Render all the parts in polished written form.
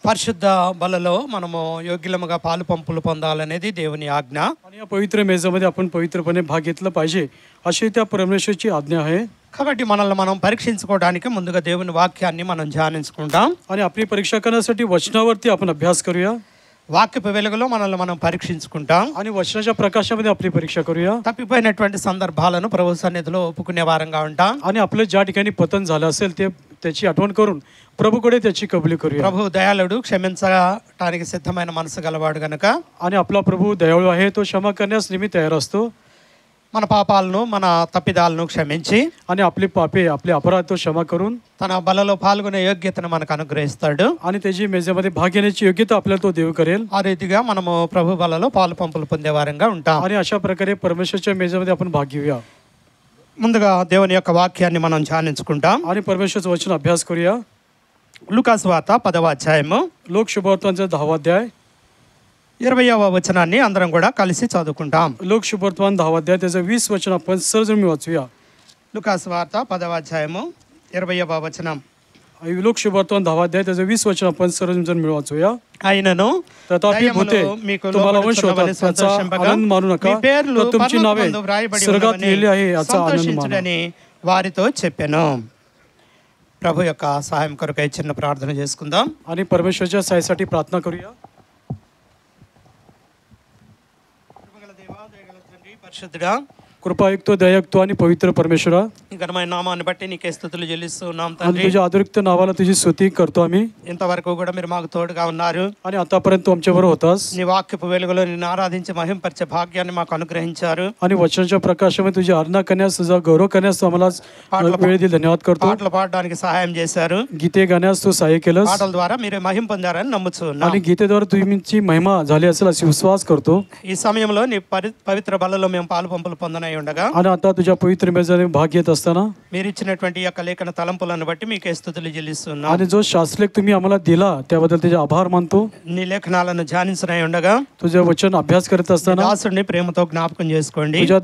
పరిశుద్ధ బలలో మనము योग्यముగా పాలు పంపులు పొందాలనేది దేవుని ఆజ్ఞ. आणि या पवित्र मेजामध्ये आपण पवित्रपणे भाग घेतला पाहिजे अशी त्या परमेश्वराची आज्ञा आहे. కాబట్టి మనల్ని మనం పరీక్షించుకోవడానికి ముందుగా దేవుని వాక్యాన్ని మనం ధ్యానించుకుంటాం. आणि आपली परीक्षा करण्यासाठी वचनावरती आपण अभ्यास करूया. వాక్యపు వెలుగులో మనల్ని మనం పరీక్షించుకుంటాం आणि वचनाच्या प्रकाशामध्ये आपली परीक्षा करूया. తప్పిపోయినటువంటి సందర్భాలను ప్రభు సన్నిధిలో ఒప్పుకునే వారంగా ఉంటాం. आणि आपलं ज्या ठिकाणी पतन झालं असेल ते त्याची आठवण करून प्रभूकडे त्याची कबुली करूया. ప్రభు దయాళుడు, క్షమించడానికి సిద్ధమైన మనసు గలవాడు గనుక आणि आपला प्रभू दयाळू आहे, तो क्षमा करण्यास नेहमी तयार असतो. మన పాపాలను మన తప్పిదాలను క్షమించి आणि आपले पापे आपले अपराध तो क्षमा करून తన బలలో పాల్గొనే యోగ్యతను మనకు అనుగ్రహిస్తాడు. आणि त्याची मेजामध्ये भाग घेण्याची योग्यता आपल्याला तो देव करेल. ఆ రీతిగా మనము ప్రభు బలలో పాలు పంపులు పొందే వారంగా ఉంటాం. आणि अशा प्रकारे परमेश्वरच्या मेजामध्ये आपण भाग घेऊया. ముందుగా దేవుని యొక్క వాక్యాన్ని మనం ధ్యానించుకుంటాం. आणि परमेश्वरचं वचन अभ्यास करूया. లూకాసు వార్త 10వ అధ్యాయము लोक शुभवर्तमानचा 10वा अध्याय 20వ వచనాన్ని అందరం కూడా కలిసి చదువుకుంటాం. लोक शुभवर्तमान 10वा अध्याय त्याचं 20 वचन आपण सर्वजण वाचूया. లూకాసు వార్త 10వ అధ్యాయము 20వ వచనం. लोक शुभवर्तमान 10वा अध्याय त्याचं 20 वचन आपण सर्वजण वाचूया. ఆయనను तथापि भूते तुम्हाला वंश होतात त्याचा आनंद मानू नका, तर तुमची नावे स्वर्गात लिहिली आहे याचा आनंद माना. వారితో చెప్పాను. ప్రభు యొక్క సహాయం కొరకై చిన్న ప్రార్థన చేసుకుందాం. आणि परमेश्वरच्या सहाय्यासाठी प्रार्थना करूया. కృపగల దేవా, దయగల తండ్రి, పరిశుద్ధుడా, कृपायुक्त दयायुक्त आणि पवित्र परमेश्वरा, ఘనమైన నామాన్ని బట్టి నీకే స్తుతులు చెల్లిస్తున్నాం आणि తండ్రి. तुझ्या अतिरिक्त नावाला तुझी स्तुती करतो आम्ही. ఇంతవరకు కూడా మీరు మాకు తోడుగా ఉన్నారు. आणि आतापर्यंत तू आमच्याबरोबर होतास. నీ వాక్యపు వెలుగులో నిన్ను ఆరాధించి మహింపరిచే భాగ్యాన్ని మాకు అనుగ్రహించారు. आणि वचनाच्या प्रकाशामध्ये तुझी आराधना करण्यास, तुझा गौरव करण्यास तू आम्हाला वेळ दिली. धन्यवाद करतो. పాటలు పాడడానికి సహాయం చేశారు. गीते गाण्यास तू सहाय्य केलंस. పాటల ద్వారా మీరు మహిమ పొందారని నమ్ముచున్నాం. आणि गीतेद्वारे तुमची महिमा झाली असेल अशी विश्वास करतो. ఈ సమయంలో నీ పవిత్ర బలలో మేము పాలు పంపులు పొందనై ఉండగా आणि आता तुझ्या पवित्र मेजामध्ये भाग घेत असताना మీరు ఇచ్చినటువంటి యొక్క లేఖన తలంపులను బట్టి మీకే స్తుతులు చెల్లిస్తున్నాం. आणि जो शास्त्रलेख तुम्ही आम्हाला दिला त्याबद्दल त्याचे आभार मानतो. నీ లేఖనాలను ధ్యానించనై ఉండగా तुझे वचन अभ्यास करत असताना దాసుడిని ప్రేమతో జ్ఞాపకం చేసుకోండి. तुझ्या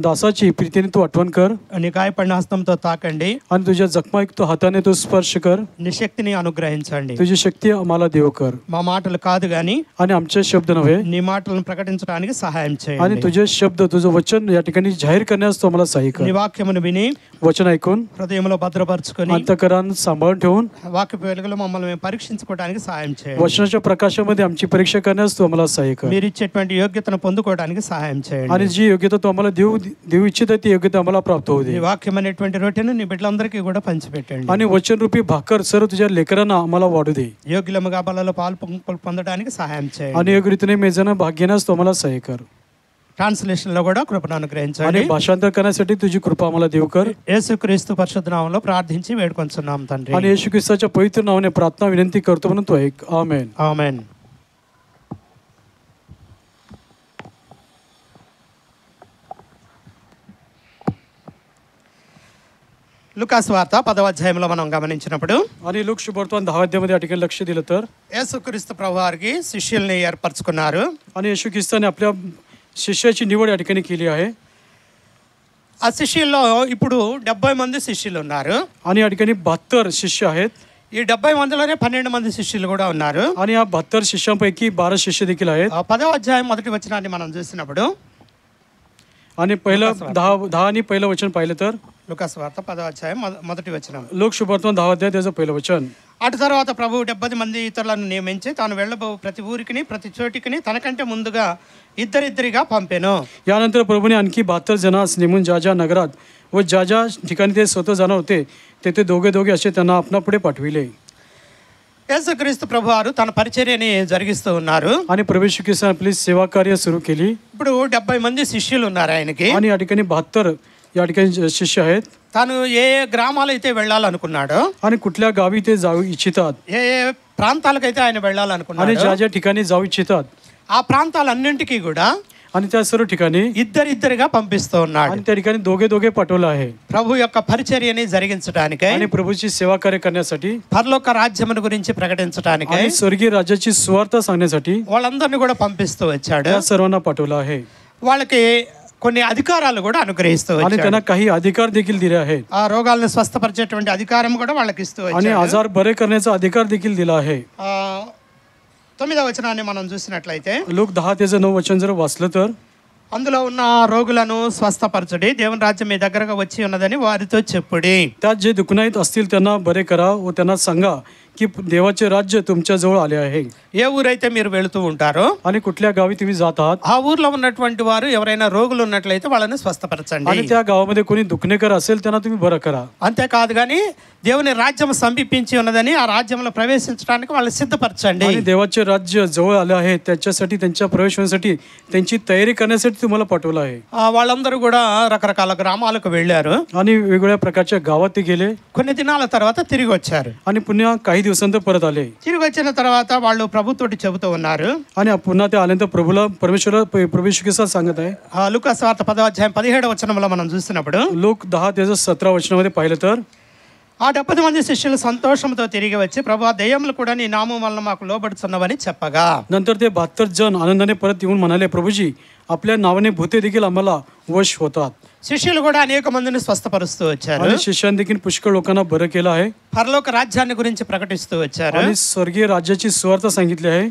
दासाची प्रीतीने तू आठवण कर. నీ గాయపడిన హస్తంతో తాకండి. आणि तुझ्या जखमायुक्त हाताने तू स्पर्श कर. నీ శక్తిని అనుగ్రహించండి. तुझी शक्ती आम्हाला देव कर. మా माటలు కాదు గాని आणि आमचे शब्द नव्हे, నీ మాటలను ప్రకటించడానికి సహాయం आणि చేయండి. तुझे शब्द तुझं वचन या ठिकाणी जाहीर करण्यास तू आम्हाला सहाय्य कर. నీ వాక్యమును విని वचन ऐकून హృదయంలో భద్రపరచుకొని अंतःकरण सांभाळून ठेवून వాక్యపు వెలుగులో మమ్మల్ని మేము పరీక్షించుకోవడానికి సహాయం చేయండి. वचनाच्या प्रकाशामध्ये आमची परीक्षा करण्यास तू आम्हाला सहाय्य कर. మీరు ఇచ్చేటువంటి యోగ్యతను పొందుకోవడానికి సహాయం చేయండి. आणि जी योग्यता तू आम्हाला देऊ इच्छित आहे ती योग्यता आम्हाला प्राप्त होऊ నీ दे. వాక్యం అనేటువంటి రొట్టెను నీ బిడ్డలందరికీ కూడా పంచిపెట్టండి. आणि वचन रूपी भाकर सर्व तुझ्या लेकरांना आम्हाला वाढू दे. యోగ్యముగా బలలో పాలు పంపులు పొందడానికి సహాయం చేయండి. आणि योग्य रीतीने मेजानं भाग घेण्यास तू आम्हाला सहाय्य कर. ట్రాన్స్లేషన్ లో కూడా కృపను అనుగ్రహించండి. आणि भाषांतर करण्यासाठी तुझी कृपा आम्हाला देव कर. యేసుక్రీస్తు పరిశుద్ధ నామములో ప్రార్థించి వేడుకొంచున్నాం తండ్రి. आणि येशू ख्रिस्ताच्या पवित्र नावाने प्रार्थना विनंती करतो म्हणून तू ऐक. आमेन. ఆమేన్. లూకాసు వార్త 10వ అధ్యాయంలో మనం గమనించినప్పుడు आणि लोक शुभवर्तमान 10 अध्यायामध्ये या ठिकाणी लक्ष दिलं तर యేసుక్రీస్తు ప్రభువారికి శిష్యుల్ని ఏర్పరచుకున్నారు. आणि येशू ख्रिस्ताने आपल्या शिष्याची निवड या ठिकाणी केली आहे. ఆ శిష్యుల్లో ఇప్పుడు 70 మంది శిష్యులు ఉన్నారు. आणि या ठिकाणी 72 शिष्य आहेत. ఈ 70 మందిలోనే 12 మంది శిష్యులు కూడా ఉన్నారు. आणि या 72 शिष्यांपैकी 12 शिष्य देखील आहेत. 10వ అధ్యాయం మొదటి వచనాన్ని మనం చూసినప్పుడు आणि पहिलं 10 आणि पहिलं वचन पाहिलं तर లూకాసు వార్త 10వ అధ్యాయం మొదటి వచనం. लोक शुभवर्तमान 10 अध्याय त्याचं पहिलं वचन. అటు తర్వాత ప్రభు 70 మంది ఇతరులను నియమించి తాను వెళ్ళబో ప్రతి ఊరికి ప్రతి చోటికి తనకంటే ముందుగా ఇద్దరిద్దరిగా పంపెను. यानंतर प्रभूने आणखी 72 जणांस नेमून ज्या ज्या नगरात व ज्या ज्या ठिकाणी ते स्वतः जाणार होते तेथे दोघे दोघे असे त्यांना आपणा पुढे पाठविले. యేసుక్రీస్తు ప్రభువారు తన పరిచర్యని జరిగిస్తూ ఉన్నారు. आणि प्रभू येशू ख्रिस्ताने आपली सेवा कार्य सुरू केली. ఇప్పుడు 70 మంది శిష్యులు ఉన్నారు ఆయనకి. आणि या ठिकाणी 72 या ठिकाणी शिष्य आहेत. తాను ఏ ఏ గ్రామాలైతే వెళ్ళాలనుకున్నాడో आणि कुठल्या गावी ते जाऊ इच्छितात ఏ ఏ ప్రాంతాలకైతే ఆయన आणि వెళ్ళాలనుకున్నాడో ज्या ज्या ठिकाणी जाऊ इच्छितात ఆ ప్రాంతాలన్నింటికీ కూడా आणि त्या सर्व ठिकाणी ఇద్దరిద్దరిగా పంపిస్తూ ఉన్నాడు. आणि त्या ठिकाणी दोघे दोघे पाठवलं आहे. ప్రభు యొక్క పరిచర్యని జరిగించడానికై आणि प्रभूची सेवा कार्य करण्यासाठी పరలోక రాజ్యమును గురించి ప్రకటించడానికై आणि स्वर्गीय राज्याची सुवार्ता सांगण्यासाठी వాళ్ళందరినీ కూడా పంపిస్తూ వచ్చాడు. त्या सर्वांना पाठवलं आहे. వాళ్ళకి కొన్ని అధికారాలు కూడా అనుగ్రహిస్తూ आणि వచ్చాడు. त्यांना काही अधिकार देखील दिले आहेत. ఆ రోగాలను స్వస్థపరిచేటువంటి అధికారం కూడా వాళ్ళకి ఇస్తూ आणि వచ్చాడు. आजार बरे करण्याचा अधिकार देखील दिला आहे. 9వ వచనాన్ని మనం చూసినట్లయితే लोक 10:9 वचन जर वाचलं तर అందులో ఉన్న రోగులను స్వస్థపరచుడి, దేవుని రాజ్యం మీ దగ్గరగా వచ్చి ఉన్నదని వారితో చెప్పుడి. त्यात जे दुखनाईत असतील त्यांना बरे करा व त्यांना सांगा की देवाचे राज्य तुमच्या जवळ आले आहे. ఏ ఊరైతే మీరు వెళుతూ ఉంటారో आणि कुठल्या गावी तुम्ही जात आहात ఆ ఊర్లో ఉన్నటువంటి వారు ఎవరైనా రోగులు ఉన్నట్లయితే వాళ్ళని స్వస్థపరచండి. आणि त्या गावामध्ये कोणी दुखणेकर असेल त्यांना तुम्ही बरं करा. అంతేకాదు కానీ దేవుని రాజ్యం సమీపించి ఉన్నదని ఆ రాజ్యంలో ప్రవేశించడానికి వాళ్ళని సిద్ధపరచండి. आणि देवाचे राज्य जवळ आले आहे त्याच्यासाठी त्यांच्या प्रवेश होण्यासाठी त्यांची तयारी करण्यासाठी तुम्हाला पाठवलं आहे. వాళ్ళందరూ కూడా రకరకాల గ్రామాలకు వెళ్ళారు. आणि वेगवेगळ्या प्रकारच्या गावात ते गेले కొన్ని దినాల తర్వాత తిరిగి వచ్చారు. आणि पुन्हा काही दिवसांतर परत आले. తిరిగి వచ్చిన తర్వాత వాళ్ళు ప్రభుతోటి చెబుతూ ఉన్నారు. आणि पुन्हा ते आल्यानंतर प्रभू येशू के साथ सांगत आहे. లూకాసు వార్త 10:17 వచనంలో మనం చూసినప్పుడు लोक 10:17 वचनामध्ये पाहिलं तर ఆ 70 మంది శిష్యులు సంతోషంతో తిరిగి వచ్చి ప్రభువా దెయ్యములు కూడా నీ నామం వలన మాకు లోబడుచున్నవని చెప్పగా नंतर ते 72 जण आनंदाने परत येऊन म्हणाले प्रभूजी आपल्या नावाने भूते देखील आम्हाला वश होतात. శిష్యులు కూడా అనేక మందిని స్వస్థపరుస్తూ వచ్చారు. आणि शिष्यांनी देखील पुष्कळ लोकांना बरं केलं आहे. పరలోక రాజ్యాన్ని గురించి ప్రకటిస్తూ వచ్చారు. आणि स्वर्गीय राज्याची सुवार्ता सांगितली आहे.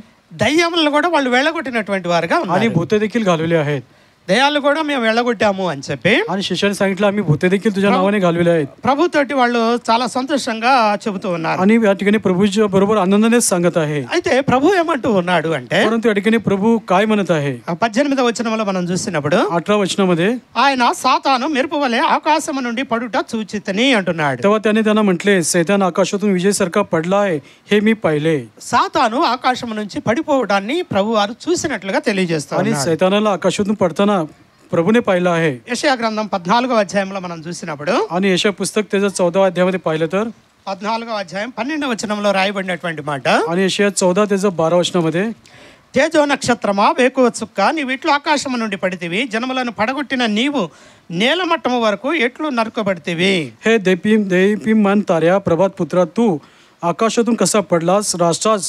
దయ్యములను కూడా వాళ్ళు వెళ్ళగొట్టినటువంటి వారుగా आणि ఉన్నారు. भूते देखील घालवले आहेत. దయ్యాలు కూడా మేము వెళ్ళగొట్టాము అని చెప్పి आणि शिष्याने सांगितलं आम्ही भूते देखील तुझ्या नावाने घालवले आहेत. ప్రభుతోటి వాళ్ళు చాలా సంతోషంగా చెబుతూ ఉన్నారు. आणि या ठिकाणी प्रभूच्या बरोबर आनंदानेच सांगत आहे. అయితే ప్రభు ఏమంటూ ఉన్నాడు అంటే परंतु या ठिकाणी प्रभू काय म्हणत आहे 18వ వచనంలో మనం చూసినప్పుడు 18 वचनामध्ये ఆయన సాతాను మెరుపు వలె ఆకాశము నుండి పడుట చూచితని అంటున్నాడు. तेव्हा त्याने त्यांना म्हटले सैतान आकाशातून विजयसारखा पडला आहे हे मी पाहिले. సాతాను ఆకాశం నుంచి పడిపోవడాన్ని ప్రభు వారు చూసినట్లుగా తెలియజేస్తారు. आणि सैतानाला आकाशातून पडताना प्रभूने पाहिलं आहे. యెషయా గ్రంథం 14వ అధ్యాయంలో మనం చూసినప్పుడు आणि यशया पुस्तक त्याच्या 14व्या अध्यायामध्ये पाहिलं तर 14వ అధ్యాయం 12వ వచనంలో రాయబడినటువంటి మాట आणि यशया 14 त्याचं 12 वचनामध्ये తేజో నక్షత్రమా వేకువ చుక్క నీవు ఇట్లు ఆకాశము నుండి పడితివి, జనములను పడగొట్టిన నీవు నేలమట్టము వరకు ఎట్లు నరుకబడితివి. हे देपीमान ताऱ्या प्रभात पुत्रा तू आकाशातून कसा पडलास, राष्ट्रास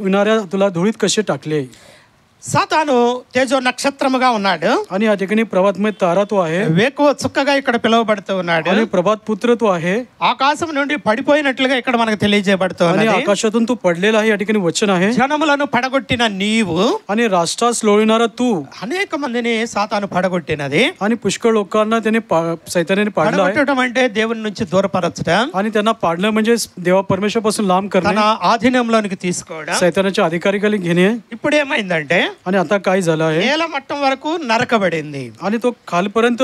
विणाऱ्या तुला धुळीत कसे टाकले. సాతాను తేజో నక్షత్రముగా ఉన్నాడు. आणि या ठिकाणी प्रभातमय तारा तो आहे. వేకువ చుక్కగా ఇక్కడ పిలువబడుతూ ఉన్నాడు. आणि प्रभात पुत्र तो आहे. ఆకాశం నుండి పడిపోయినట్లుగా ఇక్కడ మనకు తెలియజేయబడుతోంది. आणि आकाशातून तू पडलेला आहे या ठिकाणी वचन आहे. జనములను పడగొట్టిన నీవు आणि राष्ट्रास लोळविणारा तू అనేక మందిని సాతాను పడగొట్టినది. आणि पुष्कळ लोकांना त्याने सैतानाने पाडलं आहे. పడగొట్టడం అంటే దేవుని నుంచి దూరపరచడం, आणि त्यांना पाडलं म्हणजे देवा परमेश्वरापासून लांब తన करणे, ఆధీనంలోనికి తీసుకోవడం. सैतानाच्या अधिकारीखाली घेणे. ఇప్పుడు ఏమైందంటే आणि आता काय झालं आहे నేల మట్టం వరకు నరకబడింది. आणि तो खालपर्यंत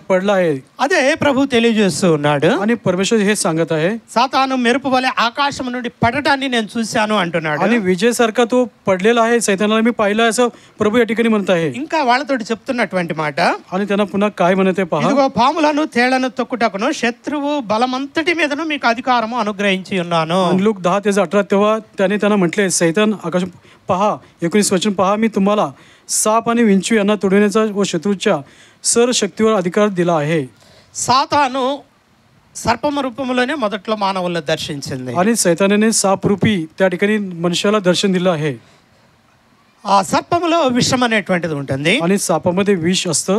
पडला आहे. అదే ప్రభు తెలియజేస్తూ ఉన్నాడు. आणि परमेश्वर हे सांगत आहे సాతాను మెరుపు వలె ఆకాశం నుండి పడటాన్ని నేను చూశాను అంటున్నాడు. आणि विजयसारखा तो पडलेला आहे, सैतानाला मी पाहिलं असं प्रभू या ठिकाणी म्हणत आहे. ఇంకా వాళ్ళతోటి చెప్తున్నటువంటి మాట, आणि त्यांना पुन्हा काय म्हणते पहा, ఇదిగో పాములను తేళ్లను తొక్కుటకును శత్రువు బలమంతటి మీదను మీకు అధికారము అనుగ్రహించి ఉన్నాను. लूक 10:18 तेव्हा त्याने त्यांना म्हटले सैतान आकाश पहा 19 वचन पहा मी तुम्हाला साप आणि विंचू यांना तोडण्याचा व शत्रूच्या सर्व शक्तीवर अधिकार दिला आहे. సాతాను సర్పమ రూపంలోనే మొదట్లో మానవులను దర్శించింది. आणि सैतानाने साप रूपी त्या ठिकाणी मनुष्याला दर्शन दिलं आहे. ఆ సర్పములో విషం అనేటువంటిది ఉంటుంది. आणि सापामध्ये विष असतं.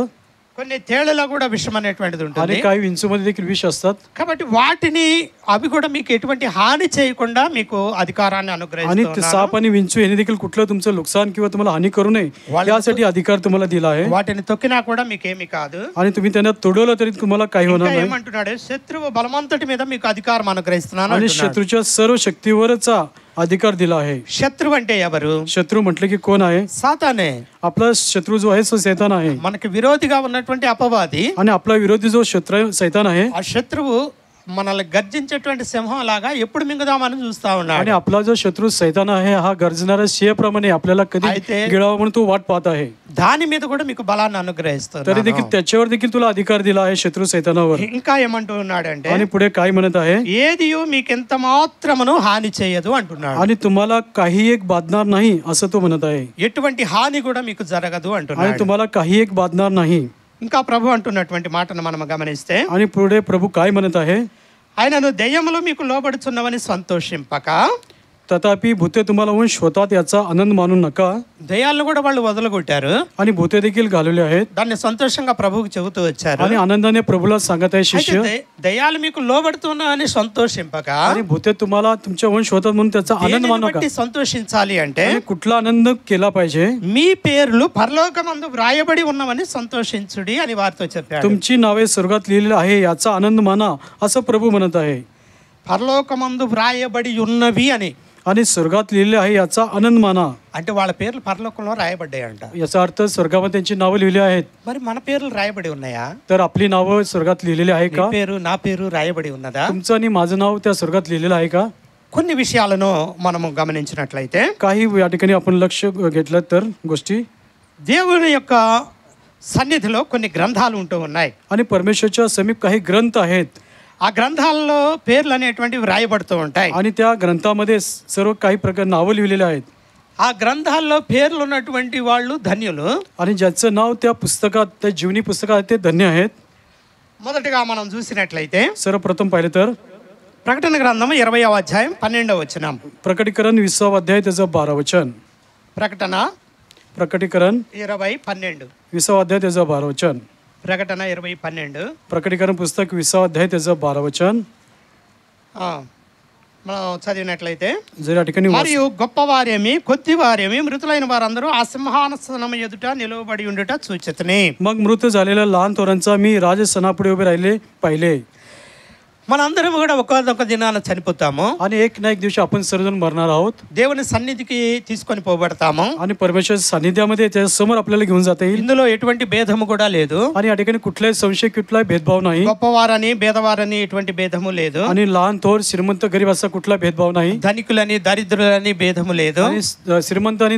కొన్ని తేళ్లలో కూడా విషం అనేటువంటిది ఉంటుంది. आणि काही विंचूमध्ये देखील विष असतात. కాబట్టి వాటిని అవి కూడా మీకు ఎటువంటి హాని చేయకుండా మీకు అధికారాన్ని आणि అనుగ్రహిస్తున్నారు. साप आणि विंचू यांनी देखील कुठलं तुमचं नुकसान किंवा तुम्हाला हानी करू नये यासाठी अधिकार तुम्हाला दिला आहे. వాటిని తొక్కినా కూడా మీకేమీ కాదు. आणि तुम्ही त्यांना तोडवलं तरी तुम्हाला काही होणार ఇంకా नाही. ఏమంటున్నాడు, శత్రువు బలమంతటి మీద మీకు అధికారం అనుగ్రహిస్తున్నాను आणि అంటున్నాడు. शत्रूच्या सर्व शक्तीवरचा अधिकार दिला आहे. శత్రువు అంటే ఎవరు? शत्रू म्हटलं की कोण आहे? సాతానే. आपला शत्रू जो आहे तो सैतान आहे. మనకి విరోధిగా ఉన్నటువంటి అపవాది. आणि आपला विरोधी जो शत्रू सैतान आहे. ఆ శత్రువు మనల్ని గర్జించేటువంటి సింహం లాగా ఎప్పుడు మింగుదామని చూస్తా ఉన్నాడు. आणि आपला जो शत्रू सैतान आहे हा गर्जणाऱ्या सिंहाप्रमाणे आपल्याला कधी गिळावा म्हणून तो वाट पाहत आहे. దాని మీద కూడా మీకు బలాన్ని అనుగ్రహిస్తాడు. तरी देखील त्याच्यावर देखील तुला अधिकार दिला आहे शत्रू सैतानावर. ఇంకా ఏమంటూ ఉన్నాడంటే, आणि पुढे काय म्हणत आहे, ఏదియు మీకెంత మాత్రమును హాని చేయదు అంటున్నాడు. आणि तुम्हाला काही एक बाधणार नाही असं तो म्हणत आहे. ఎటువంటి హాని కూడా మీకు జరగదు आणि అంటున్నాడు. तुम्हाला काही एक बाधणार नाही. ఇంకా ప్రభు అంటున్నటువంటి మాటను మనం గమనిస్తే, आणि पुढे प्रभू काय म्हणत आहे, ఆయనను దెయ్యములు మీకు లోబడుచున్నవని సంతోషింపక तथापि भूते तुम्हाला होऊन शोधतात याचा आनंद मानू नका. దయ్యాలను కూడా వాళ్ళు వదలగొట్టారు. आणि भूते देखील घालवले आहेत దాన్ని సంతోషంగా ప్రభువుకి చెబుతూ వచ్చారు. आणि आनंदाने प्रभूला सांगत आहे అయితే शिष्य. దయ్యాలు మీకు లోబడుతున్నా అని సంతోషింపక आणि भूते तुम्हाला तुमच्या होऊन शोधतात म्हणून त्याचा आनंद దేనిని मानू नका. బట్టి సంతోషించాలి అంటే आणि कुठला आनंद केला पाहिजे. మీ పేర్లు పరలోకమందు వ్రాయబడి ఉన్నవని సంతోషించుడి అని వారితో చెప్పాడు. तुमची नावे स्वर्गात लिहिलेली आहे याचा आनंद माना असं प्रभू म्हणत आहे. పరలోకమందు వ్రాయబడి ఉన్నవి అని आणि स्वर्गात लिहिलेले आहे याचा आनंद माना. అంటే వాళ్ళ పేర్లు పరలోకంలో రాయబడ్డాయంట. याचा अर्थ स्वर्गामध्ये त्यांची नावं लिहिली आहेत. మరి మన పేర్లు రాయబడి ఉన్నాయా? तर आपली नावं स्वर्गात लिहिलेली आहे నీ का? పేరు నా పేరు రాయబడి ఉన్నదా? तुमचं आणि माझं नाव त्या स्वर्गात लिहिलेलं आहे का? కొన్ని విషయాలను మనము గమనించినట్లయితే काही या ठिकाणी आपण लक्ष घेतलं तर गोष्टी దేవుని యొక్క సన్నిధిలో కొన్ని గ్రంథాలు ఉంటూ ఉన్నాయి. आणि परमेश्वरच्या समीप काही ग्रंथ आहेत ఆ గ్రంథాల్లో పేర్లు అనేటువంటివి రాయబడుతూ ఉంటాయి. आणि त्या ग्रंथामध्ये सर्व काही प्रकार नावं लिहिलेले आहेत. ఆ గ్రంథాల్లో పేర్లు ఉన్నటువంటి వాళ్ళు ధన్యులు. आणि ज्याचं नाव त्या पुस्तकात त्या जीवनी पुस्तकात आहे ते धन्य आहेत. మొదటగా మనం చూసినట్లయితే सर्वप्रथम पाहिलं तर ప్రకటన గ్రంథము 20వ అధ్యాయం 12వ వచనం. प्रकटीकरण 20वा अध्याय त्याचं 12 वचन. ప్రకటన प्रकटीकरण 20:12. 20वा अध्याय त्याचं 12 वचन. ప్రకటన 20:12. प्रकटीकरण पुस्तक 20वा अध्याय त्याचं 12 वचन. మనం చదివినట్లయితే जर या ठिकाणी మరియు గొప్పవారేమి కొద్దివారేమి మృతులైన వారందరూ ఆ సింహాసనం ఎదుట నిలవబడి ఉండుట చూచితిని. मग मृत झालेल्या लहान थोरांचा मी राजसनापुढे उभे राहिले पाहिले. మనందరం కూడా ఒక్కొక్క దినాన చనిపోతాము. आणि एक ना एक दिवशी आपण सर्वजण मरणार आहोत. దేవుని సన్నిధికి తీసుకొని పోబడతాము. आणि परमेश्वर सानिध्यामध्ये त्याच्या समोर आपल्याला घेऊन जाता येईल. ఇందులో ఎటువంటి భేదము కూడా లేదు. आणि या ठिकाणी कुठलाही संशय कुठलाही भेदभाव नाही. గొప్పవారని భేదవారని ఎటువంటి భేదము లేదు. आणि लहान थोर श्रीमंत गरीब असा कुठला भेदभाव नाही. ధనికులని దరిద్రులని భేదము లేదు. आणि श्रीमंत आणि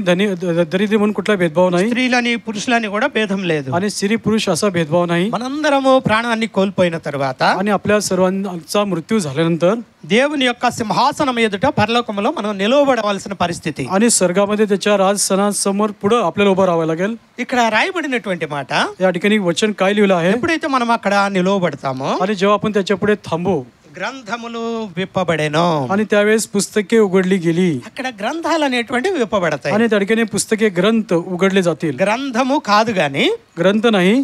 दरिद्री म्हणून कुठला भेदभाव नाही. స్త్రీలని పురుషులని కూడా భేదం లేదు. आणि स्त्री पुरुष असा भेदभाव नाही. మనందరము ప్రాణాన్ని కోల్పోయిన తర్వాత आणि आपल्या सर्वांचा मृत्यू झाल्यानंतर దేవుని యొక్క సింహాసనం ఎదుట పరలోకములో మనం నిలవబడవలసిన పరిస్థితి. आणि स्वर्गामध्ये त्याच्या राजसनासमोर पुढे आपल्याला उभं राहावं लागेल. ఇక్కడ రాయబడినటువంటి మాట या ठिकाणी वचन काय लिहिलं आहे. ఎప్పుడైతే మనం అక్కడ నిలవబడతామో आणि जेव्हा आपण त्याच्या पुढे थांबू గ్రంథములు విప్పబడెను. आणि त्यावेळेस पुस्तके उघडली गेली. అక్కడ గ్రంథాలు అనేటువంటివి విప్పబడతాయి. आणि त्या ठिकाणी पुस्तके ग्रंथ उघडले जातील. గ్రంథము కాదు గాని ग्रंथ नाही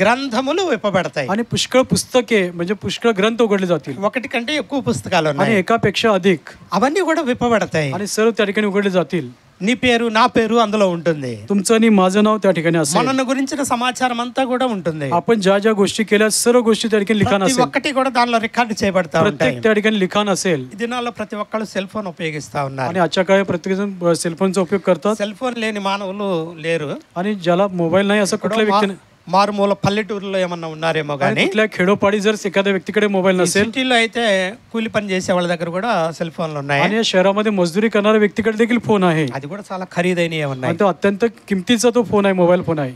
గ్రంథములు విప్పబడతాయి. आणि पुष्कळ पुस्तके म्हणजे पुष्कळ ग्रंथ उघडले जातील. ఒకటి కంటే ఎక్కువ పుస్తకాలు आणि ఉన్నాయి. एकापेक्षा अधिक అవన్నీ కూడా విప్పబడతాయి. आणि सर्व त्या ठिकाणी उघडले जातील. నీ పేరు నా పేరు అందులో ఉంటుంది. तुमचं आणि माझं नाव त्या ठिकाणी असेल. మనను గురించిన సమాచారం అంతా కూడా ఉంటుంది. आपण ज्या ज्या गोष्टी केल्या सर्व गोष्टी त्या ठिकाणी लिखाण ప్రతి असेल. ఒక్కటి కూడా దానిలో రికార్డు చేయబడతా ఉంటాయి. प्रत्येक त्या ठिकाणी लिखाण असेल. ఈ దినాల్లో ప్రతి ఒక్కళ్ళు సెల్ ఫోన్ ఉపయోగిస్తా ఉన్నారు. आणि आजच्या काळी प्रत्येक जण सेलफोनचा उपयोग करतात. సెల్ ఫోన్ లేని మానవులు లేరు. आणि ज्याला मोबाईल नाही असं कुठल्या व्यक्तीने మారుమూల పల్లెటూరులో ఏమన్నా ఉన్నారేమో కానీ कुठल्या खेडोपाडी जर एखाद्या व्यक्तीकडे मोबाईल नसेल సిటీలో అయితే కూలి పని చేసే వాళ్ళ దగ్గర కూడా సెల్ ఫోన్లు ఉన్నాయి. आणि या शहरामध्ये मजदुरी करणाऱ्या व्यक्तीकडे देखील फोन आहे. అది కూడా చాలా ఖరీదైనవి ఉన్నాయి. आणि तो अत्यंत किमतीचा तो फोन आहे, मोबाईल फोन आहे.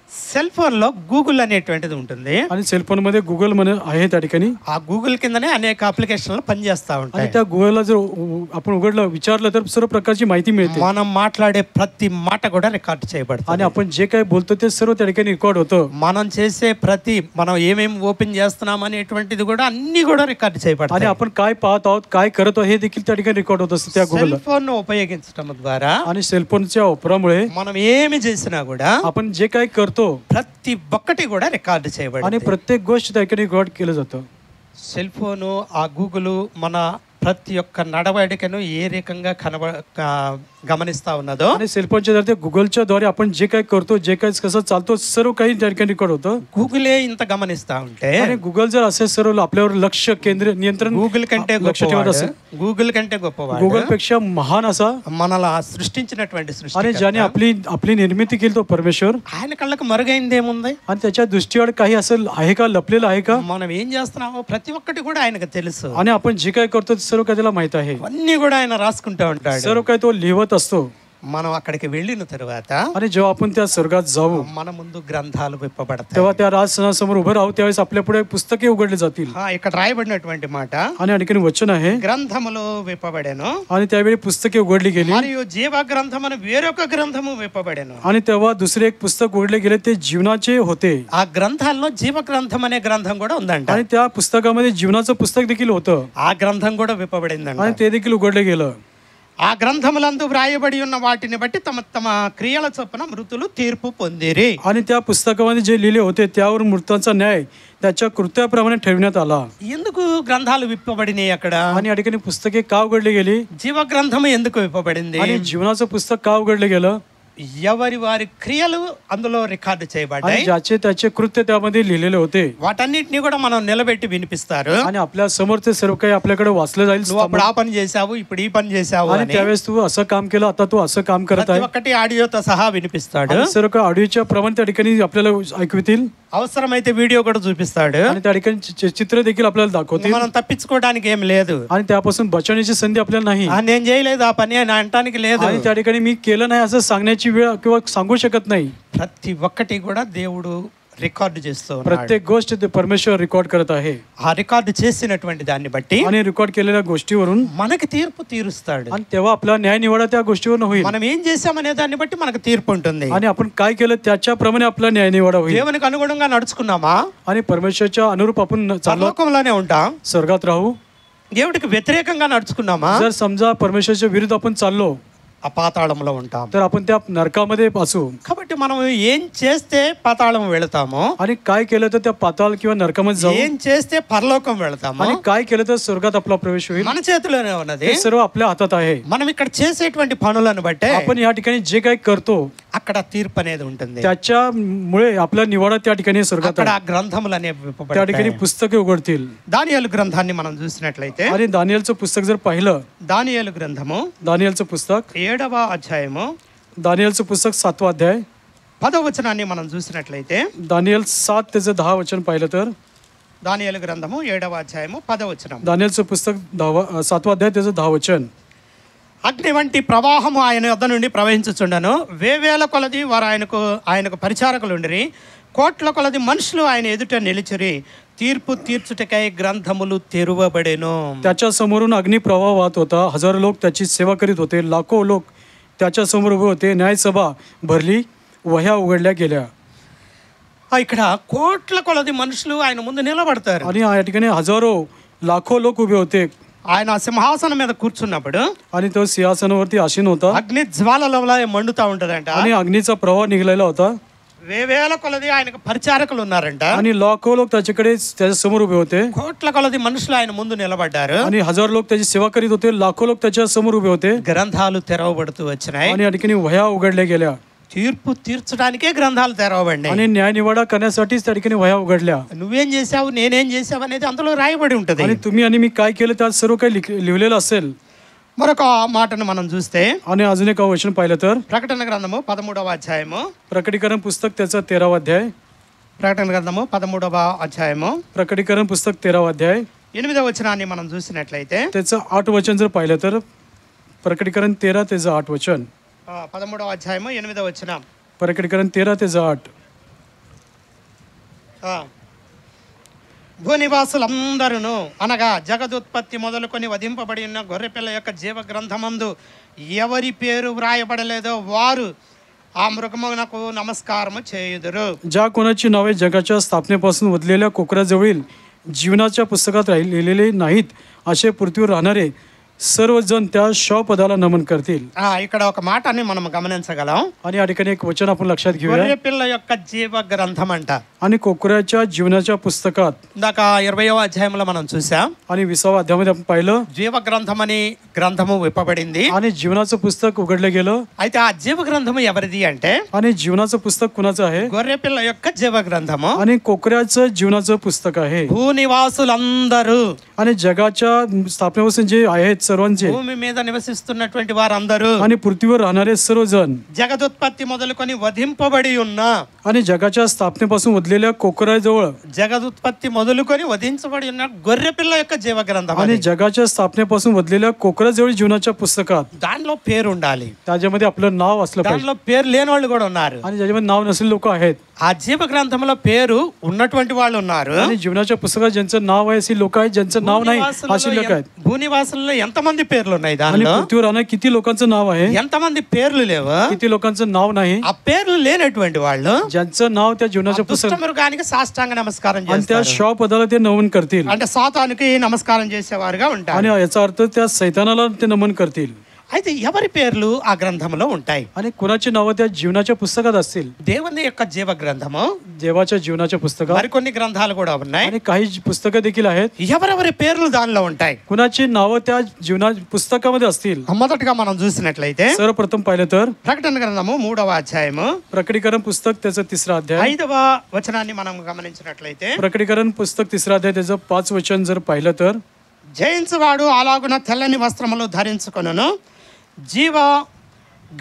సెల్ ఫోన్ లో గూగుల్ అనేటువంటిది ఉంటుంది. आणि सेलफोन मध्ये गुगल म्हणे आहे त्या ठिकाणी. ఆ గూగుల్ కిందనే అనేక అప్లికేషన్లు పనిచేస్తా आणि ఉంటాయి. त्या गुगलला जर आपण उघडलं विचारलं तर सर्व प्रकारची माहिती मिळते. మనం మాట్లాడే ప్రతి మాట కూడా రికార్డ్ आणि చేయబడుతుంది. आपण जे काही बोलतो ते सर्व त्या ठिकाणी रेकॉर्ड होतं. మనం చేసే ప్రతి మనం ఏమేమి ఓపెన్ చేస్తున్నాం అనేటువంటిది కూడా అన్ని కూడా రికార్డ్ आणि చేయబడతాయి. आपण काय पाहत आहोत काय करत आहोत हे देखील त्या ठिकाणी रेकॉर्ड होत असतं त्या సెల్ गुगलला. ఫోన్ ఉపయోగించడం ద్వారా आणि सेलफोनच्या वापरामुळे మనం ఏమి చేసినా కూడా आपण जे काही करतो ప్రతి ఒక్కటి కూడా రికార్డు आणि చేయబడింది. प्रत्येक गोष्ट त्या ठिकाणी रेकॉर्ड केलं जातं. సెల్ ఫోను ఆ గూగుల్ మన ప్రతి ఒక్క నడవడికను ఏ రకంగా గమనిస్తా ఉన్నదో आणि सेलफोनच्या द्वारे गुगलच्या द्वारे आपण जे काही करतो जे काही कसं चालतो सर्व काही त्या ठिकाणी रेकॉर्ड होतं. గూగులే ఇంత గమనిస్తా ఉంటే आणि गुगल जर असे सर्व आपल्यावर लक्ष केंद्र नियंत्रण గూగుల్ కంటే लक्ष ठेवत గొప్పవాడు, असेल గూగుల్ కంటే గొప్పవాడు गुगल पेक्षा महान असा మనలా సృష్టించినటువంటి आणि సృష్టి ज्याने आपली निर्मिती केली तो परमेश्वर. ఆయన కళ్ళకు మరుగైంది ఏముంది? आणि त्याच्या दृष्टीवर काही असं आहे का, लपलेलं आहे का? మనం ఏం చేస్తున్నామో ప్రతి ఒక్కటి కూడా ఆయనకు తెలుసు. आणि आपण जे काही करतो ते सर्व काही त्याला माहित आहे. అన్ని కూడా ఆయన రాసుకుంటా ఉంటాడు. सर्व काही तो लिहत असतो. మనం అక్కడికి వెళ్ళిన తర్వాత आणि जेव्हा आपण त्या स्वर्गात जाऊ మన ముందు గ్రంథాలు విప్పబడతాయి. तेव्हा त्या राजसनासमोर उभं राहू त्यावेळेस आपल्या पुढे पुस्तके उघडली जातील. ఇక్కడ రాయబడినటువంటి మాట आणि या ठिकाणी वचन आहे గ్రంథములు విప్పబడెను आणि त्यावेळी पुस्तके उघडली गेली మరియు జీవ గ్రంథమును వేరొక గ్రంథము విప్పబడెను. आणि तेव्हा दुसरे एक पुस्तक उघडले गेले ते जीवनाचे होते. ఆ గ్రంథాల్లో జీవ గ్రంథం అనే గ్రంథం కూడా ఉందంట. आणि त्या पुस्तकामध्ये जीवनाचं पुस्तक देखील होतं ఆ గ్రంథం కూడా విప్పబడిందంట. आणि ते देखील उघडले गेलं. ఆ గ్రంథములందు వ్రాయబడి ఉన్న వాటిని బట్టి తమ తమ క్రియల చొప్పున మృతులు తీర్పు పొందిరి. आणि त्या पुस्तकामध्ये जे लिहिले होते त्यावर मृतांचा न्याय त्याच्या कृत्याप्रमाणे ठेवण्यात आला. ఎందుకు గ్రంథాలు విప్పబడినాయి అక్కడ? आणि या ठिकाणी पुस्तके का उघडली गेली జీవ గ్రంథము ఎందుకు విప్పబడింది? आणि जीवनाचं पुस्तक का उघडलं गेलं? ఎవరి వారి క్రియలు అందులో రికార్డు చేయబడ్డాయి. आणि ज्याचे त्याचे कृत्य त्यामध्ये लिहिलेले होते. వాటన్నిటిని కూడా మనం నిలబెట్టి వినిపిస్తారు. आणि आपल्या समोर ते सर्व काही आपल्याकडे वाचलं जाईल. నువ్వు అప్పుడు ఆ పని చేశావు, ఇప్పుడు ఈ పని చేశావు आणि అని त्यावेळेस तू असं काम केलं, आता तू असं काम करत ప్రతి आहे. ఒక్కటి ఆడియోతో సహా వినిపిస్తాడు. आणि सर्व काही ऑडिओच्या प्रमाणे त्या ठिकाणी आपल्याला ऐकवितील అవసరమైతే వీడియో కూడా చూపిస్తాడు. आणि त्या ठिकाणी चित्र देखील आपल्याला दाखवतील. మనం తప్పించుకోవడానికి ఏం లేదు. आणि त्यापासून बचण्याची संधी आपल्याला नाही. నేను చేయలేదు ఆ పని అని అనటానికి లేదు. आणि त्या ठिकाणी मी केलं नाही असं सांगण्याची वेळ किंवा सांगू शकत नाही. ప్రతి ఒక్కటి కూడా దేవుడు రికార్డు చేస్తూ ఉన్నాడు. प्रत्येक गोष्ट ते परमेश्वर रेकॉर्ड करत आहे. ఆ రికార్డు చేసినటువంటి దాన్ని బట్టి आणि रेकॉर्ड केलेल्या गोष्टीवरून మనకి తీర్పు తీరుస్తాడు. आणि तेव्हा आपला न्याय निवाडा त्या गोष्टीवरून होईल. మనం ఏం చేసామనే దాన్ని బట్టి మనకు తీర్పు ఉంటుంది. आणि आपण काय केलं त्याच्याप्रमाणे आपला न्याय निवाडा होईल. దేవునికి అనుగుణంగా నడుచుకున్నామా? आणि परमेश्वरच्या अनुरूप आपण चाललो, పరలోకంలోనే ఉంటాం. स्वर्गात राहू. దేవుడికి వ్యతిరేకంగా నడుచుకున్నామా? जर समजा परमेश्वरच्या विरुद्ध आपण चाललो ఆ పాతాళంలో ఉంటాం. तर आपण त्या नरकामध्ये असू. కాబట్టి మనం ఏం చేస్తే పాతాళం వెళతామో, आणि काय केलं तर त्या पाताळ किंवा नरकामध्ये जाऊ. ఏం చేస్తే పరలోకం వెళతామో आणि काय केलं तर स्वर्गात आपला प्रवेश होईल. మన చేతిలోనే ఉన్నది. हे सर्व आपल्या हातात आहे. మనం ఇక్కడ చేసేటువంటి పనులను బట్టే आपण या ठिकाणी जे काही करतो అక్కడ తీర్పు అనేది ఉంటుంది. त्याच्यामुळे आपला निवाडा त्या ठिकाणी स्वर्गात అక్కడ आहे. గ్రంథములు అనేవి त्या విప్పబడతాయి. ठिकाणी पुस्तके उघडतील. దానియేలు గ్రంథాన్ని మనం చూసినట్లయితే, आणि दानियेलचं पुस्तक जर पाहिलं, దానియేలు గ్రంథము दानियेलचं पुस्तक 7వ అధ్యాయము दानियेलचं पुस्तक 7वा अध्याय 10వ వచనాన్ని మనం చూసినట్లయితే, दानियेल 7 त्याचं 10 वचन पाहिलं तर, దానియేలు గ్రంథము 7వ అధ్యాయము 10వ వచనం. दानियेलचं पुस्तक 7वा अध्याय त्याचं 10 वचन. అగ్ని వంటి ప్రవాహము ఆయన యొద్ద నుండి ప్రవహించుచుండను. వేవేల కొలది వారు ఆయనకు పరిచారకులు ఉండిరి. కోట్ల కొలది మనుషులు ఆయన ఎదుట నిలిచిరి. తీర్పు తీర్చుటకై గ్రంథములు తెరువబడెను. त्याच्या समोरून अग्नी प्रवाह वाहत होता. हजारो लोक त्याची सेवा करीत होते. लाखो लोक त्याच्या समोर उभे होते. न्यायसभा भरली, वह्या उघडल्या गेल्या. ఇక్కడ కోట్ల కొలది మనుషులు ఆయన ముందు నిలబడతారు. आणि या ठिकाणी हजारो लाखो लोक उभे होते. ఆయన సింహాసనం మీద కూర్చున్నప్పుడు आणि तो सिंहासनावरती आसीन होता. అగ్ని జ్వాలలవలా మండుతా ఉంటదంట. आणि अग्नीचा प्रवाह निघालेला होता. వేవేల కొలది ఆయనకు పరిచారకులు ఉన్నారంట. आणि लाखो लोक त्याच्याकडे त्याच्या समोर उभे होते. కోట్ల కొలది మనుషులు ఆయన ముందు నిలబడ్డారు. आणि हजारो लोक त्याची सेवा करीत होते. लाखो लोक त्याच्या समोर उभे होते. గ్రంథాలు తెరవబడుతూ వచ్చినాయి. आणि या ठिकाणी वह्या उघडल्या गेल्या. తీర్పు తీర్చడానికే గ్రంథాలు తెరవబడినాయి. आणि न्याय निवाडा करण्यासाठीच त्या ठिकाणी वह्या उघडल्या. నువ్వేం చేసావు, నేనేం చేసావు అనేది అందులో రాయబడి ఉంటది. आणि तुम्ही आणि मी काय केलं त्यात सर्व काही लिहिलेलं असेल. మరొక మాటను మనం చూస్తే, आणि अजून एक वचन पाहिलं तर ప్రకటన గ్రంథము 13వ అధ్యాయము, प्रकटीकरण पुस्तक त्याचा 13वा अध्याय, ప్రకటన గ్రంథము 13వ అధ్యాయము प्रकटीकरण पुस्तक 13वा अध्याय 8వ వచనాన్ని మనం చూసినట్లయితే, त्याचं 8 वचन जर पाहिलं तर प्रकटीकरण 13 त्याचं 8 वचन, 13వ అధ్యాయము 8వ వచనం. प्रकटीकरण 13 त्याचं 8. భూనివాసులందరూ అనగా జగదుత్పత్తి మొదలుకొని వధింపబడి ఉన్న గొర్రెపిల్ల యొక్క జీవ గ్రంథమందు ఎవరి పేరు వ్రాయబడలేదో వారు ఆ మృగమునకు నమస్కారము చేయుదురు. ज्या कोणाची नावे जगाच्या स्थापनेपासून वधलेल्या कोकराजवळील जीवनाच्या पुस्तकात लिहिलेले नाहीत असे पृथ्वीवर राहणारे सर्वजण त्या शवपदाला नमन करतील. ఇక్కడ ఒక మాటని మనం గమనించగలం. आणि या ठिकाणी एक वचन आपण लक्षात घेऊया. గొర్రెపిల్ల యొక్క జీవ గ్రంథం అంట. आणि कोकराच्या जीवनाच्या पुस्तकात ఇందాక 20వ అధ్యాయంలో మనం చూసాం. आणि 20वा अध्यायामध्ये आपण पाहिलं. జీవ గ్రంథం అని గ్రంథము విప్పబడింది. आणि जीवनाचं पुस्तक उघडलं गेलं. అయితే ఆ జీవ గ్రంథము ఎవరిది అంటే, आणि जीवनाचं पुस्तक कुणाचं आहे? గొర్రెపిల్ల యొక్క జీవ గ్రంథము. आणि कोकऱ्याचं जीवनाचं पुस्तक आहे. భూనివాసులందరూ, आणि जगाच्या स्थापनेपासून जे आहेत सर्वांचे, భూమి మీద నివసిస్తున్నటువంటి వారందరూ, आणि पृथ्वीवर राहणारे सर्वजण, జగదుత్పత్తి మొదలుకొని వధింపబడి ఉన్న, आणि जगाच्या स्थापनेपासून वधलेल्या कोकराजवळ, జగదుత్పత్తి మొదలుకొని వధించబడి ఉన్న గొర్రెపిల్ల యొక్క జీవ గ్రంథం. आणि जगाच्या स्थापनेपासून वधलेल्या कोकराजवळ जीवनाच्या पुस्तकात దానిలో పేరు ఉండాలి. त्याच्यामध्ये आपलं नाव असलं पाहिजे. దానిలో పేరు లేని వాళ్ళు కూడా ఉన్నారు. आणि ज्याच्यामध्ये नाव नसलेले लोक आहेत. ఆ జీవ గ్రంథంలో పేరు ఉన్నటువంటి వాళ్ళు ఉన్నారు. आणि जीवनाच्या पुस्तकात ज्यांचं नाव आहे अशी लोक आहेत, ज्यांचं नाव नाही अशी लोक आहेत. భూనివాసుల్లో ఎంతమంది పేర్లు ఉన్నాయి? आणि దానిలో पृथ्वीवर राहणाऱ्या किती लोकांचं नाव आहे? ఎంతమంది పేర్లు లేవు? किती लोकांचं नाव नाही? ఆ పేర్లు లేనటువంటి వాళ్ళు ज्यांचं नाव त्या जीवनाच्या దుష్ట पुस्तकात, మృగానికి సాష్టాంగ నమస్కారం आणि त्या చేస్తారు. शवपदाला ते नमन करतील. అంటే సాతానుకి నమస్కారం చేసేవారుగా ఉంటారు. आणि याचा अर्थ त्या सैतानाला ते नमन करतील. అయితే ఎవరి పేర్లు ఆ గ్రంథంలో ఉంటాయి? आणि कुणाची नावं त्या जीवनाच्या पुस्तकात असतील? దేవుని యొక్క జీవ గ్రంథము, देवाच्या जीवनाच्या पुस्तकात మరికొన్ని గ్రంథాలు కూడా ఉన్నాయి. आणि काही पुस्तकं देखील आहेत. ఎవరెవరి పేర్లు దానిలో ఉంటాయి? कुणाची नावं त्या जीवना पुस्तकामध्ये असतील? మొదటగా మనం చూసినట్లయితే सर्वप्रथम पाहिलं तर ప్రకటన గ్రంథము 3వ అధ్యాయము प्रकटीकरण पुस्तक त्याचं 3रा अध्याय, 5వ వచనాన్ని మనం గమనించినట్లయితే, प्रकटीकरण पुस्तक 3रा अध्याय त्याचं 5 वचन जर पाहिलं तर, జయించువాడు అలాగున తెల్లని వస్త్రములు ధరించుకొనును, జీవ